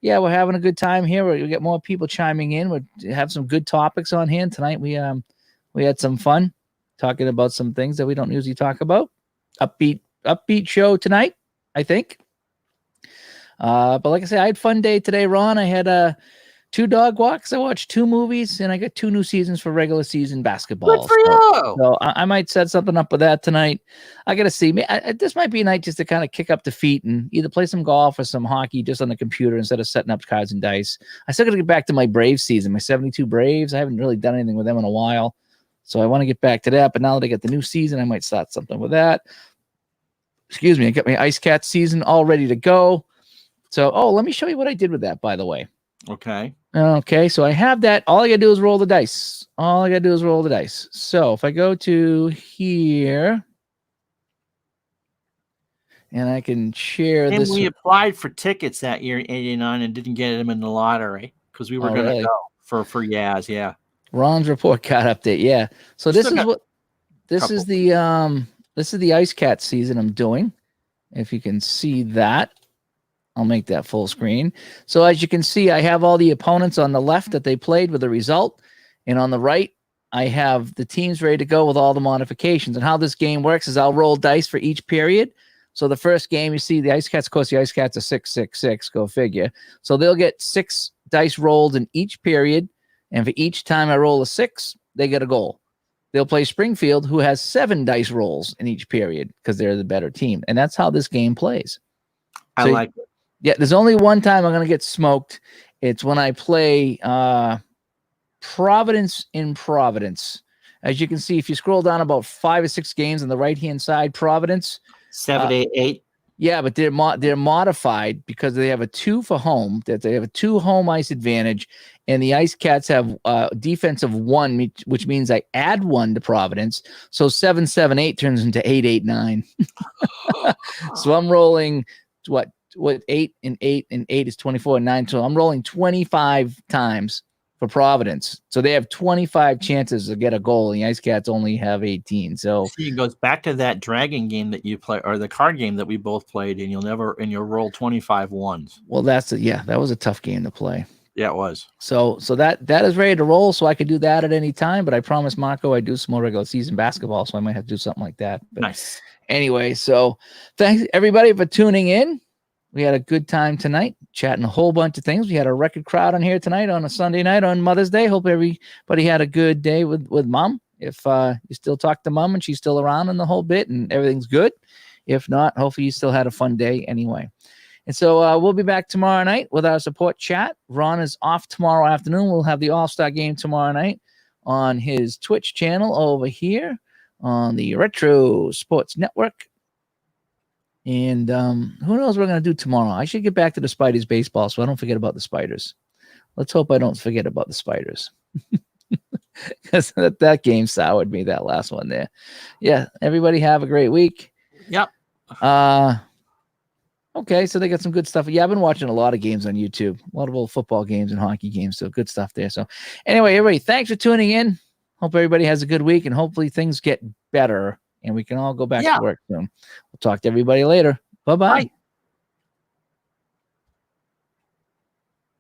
yeah, we're having a good time here. We get more people chiming in. We have some good topics on hand tonight. We had some fun talking about some things that we don't usually talk about. Upbeat show tonight, I think. But like I said, I had a fun day today, Ron. I had 2 dog walks. I watched 2 movies, and I got 2 new seasons for regular season basketball. Good for you. So I might set something up with that tonight. I got to see. This might be a night just to kind of kick up the feet and either play some golf or some hockey just on the computer instead of setting up cards and dice. I still got to get back to my Braves season, my 72 Braves. I haven't really done anything with them in a while. So I want to get back to that. But now that I get the new season, I might start something with that. Excuse me. I got my Ice Cat season all ready to go. So, let me show you what I did with that, by the way. Okay. Okay, so I have that. All I got to do is roll the dice. So if I go to here, and I can share And this. we applied for tickets that year in 89 and didn't get them in the lottery because we were going to go for Yaz. Yeah. Ron's report card update. Yeah. So this is the Ice Cat season I'm doing. If you can see that. I'll make that full screen. So as you can see, I have all the opponents on the left that they played with the result. And on the right, I have the teams ready to go with all the modifications. And how this game works is I'll roll dice for each period. So the first game, you see the Ice Cats, of course, the Ice Cats are 666, go figure. So they'll get 6 dice rolled in each period. And for each time I roll a 6, they get a goal. They'll play Springfield, who has 7 dice rolls in each period because they're the better team. And that's how this game plays. I like it. Yeah, there's only one time I'm going to get smoked. It's when I play Providence in Providence. As you can see, if you scroll down about 5 or 6 games on the right-hand side, Providence. 7, 8, 8. Yeah, but they're modified because they have a 2 for home. That they have a 2 home ice advantage, and the Ice Cats have defense of 1, which means I add 1 to Providence. So 7, 7, 8 turns into 8, 8, 9. So I'm rolling what 8 and 8 and 8 is 24 and 9. So I'm rolling 25 times for Providence. So they have 25 chances to get a goal. And the Ice Cats only have 18. So See, it goes back to that dragon game that you play, or the card game that we both played, and you'll roll 25 ones. Well, that was a tough game to play. Yeah, it was. So that is ready to roll. So I could do that at any time. But I promised Marco I'd do some more regular season basketball. So I might have to do something like that. But Nice. Anyway, so thanks everybody for tuning in. We had a good time tonight, chatting a whole bunch of things. We had a record crowd on here tonight on a Sunday night on Mother's Day. Hope everybody had a good day with Mom. If you still talk to Mom and she's still around in the whole bit and everything's good. If not, hopefully you still had a fun day anyway. And so we'll be back tomorrow night with our support chat. Ron is off tomorrow afternoon. We'll have the All-Star game tomorrow night on his Twitch channel over here on the Retro Sports Network. And who knows what we're going to do tomorrow? I should get back to the Spiders baseball so I don't forget about the Spiders. Let's hope I don't forget about the Spiders. Because that game soured me, that last one there. Yeah, everybody have a great week. Yep. Okay, so they got some good stuff. Yeah, I've been watching a lot of games on YouTube. A lot of old football games and hockey games, so good stuff there. So anyway, everybody, thanks for tuning in. Hope everybody has a good week, and hopefully things get better and we can all go back Yeah. to work soon. We'll talk to everybody later. Bye-bye. Bye.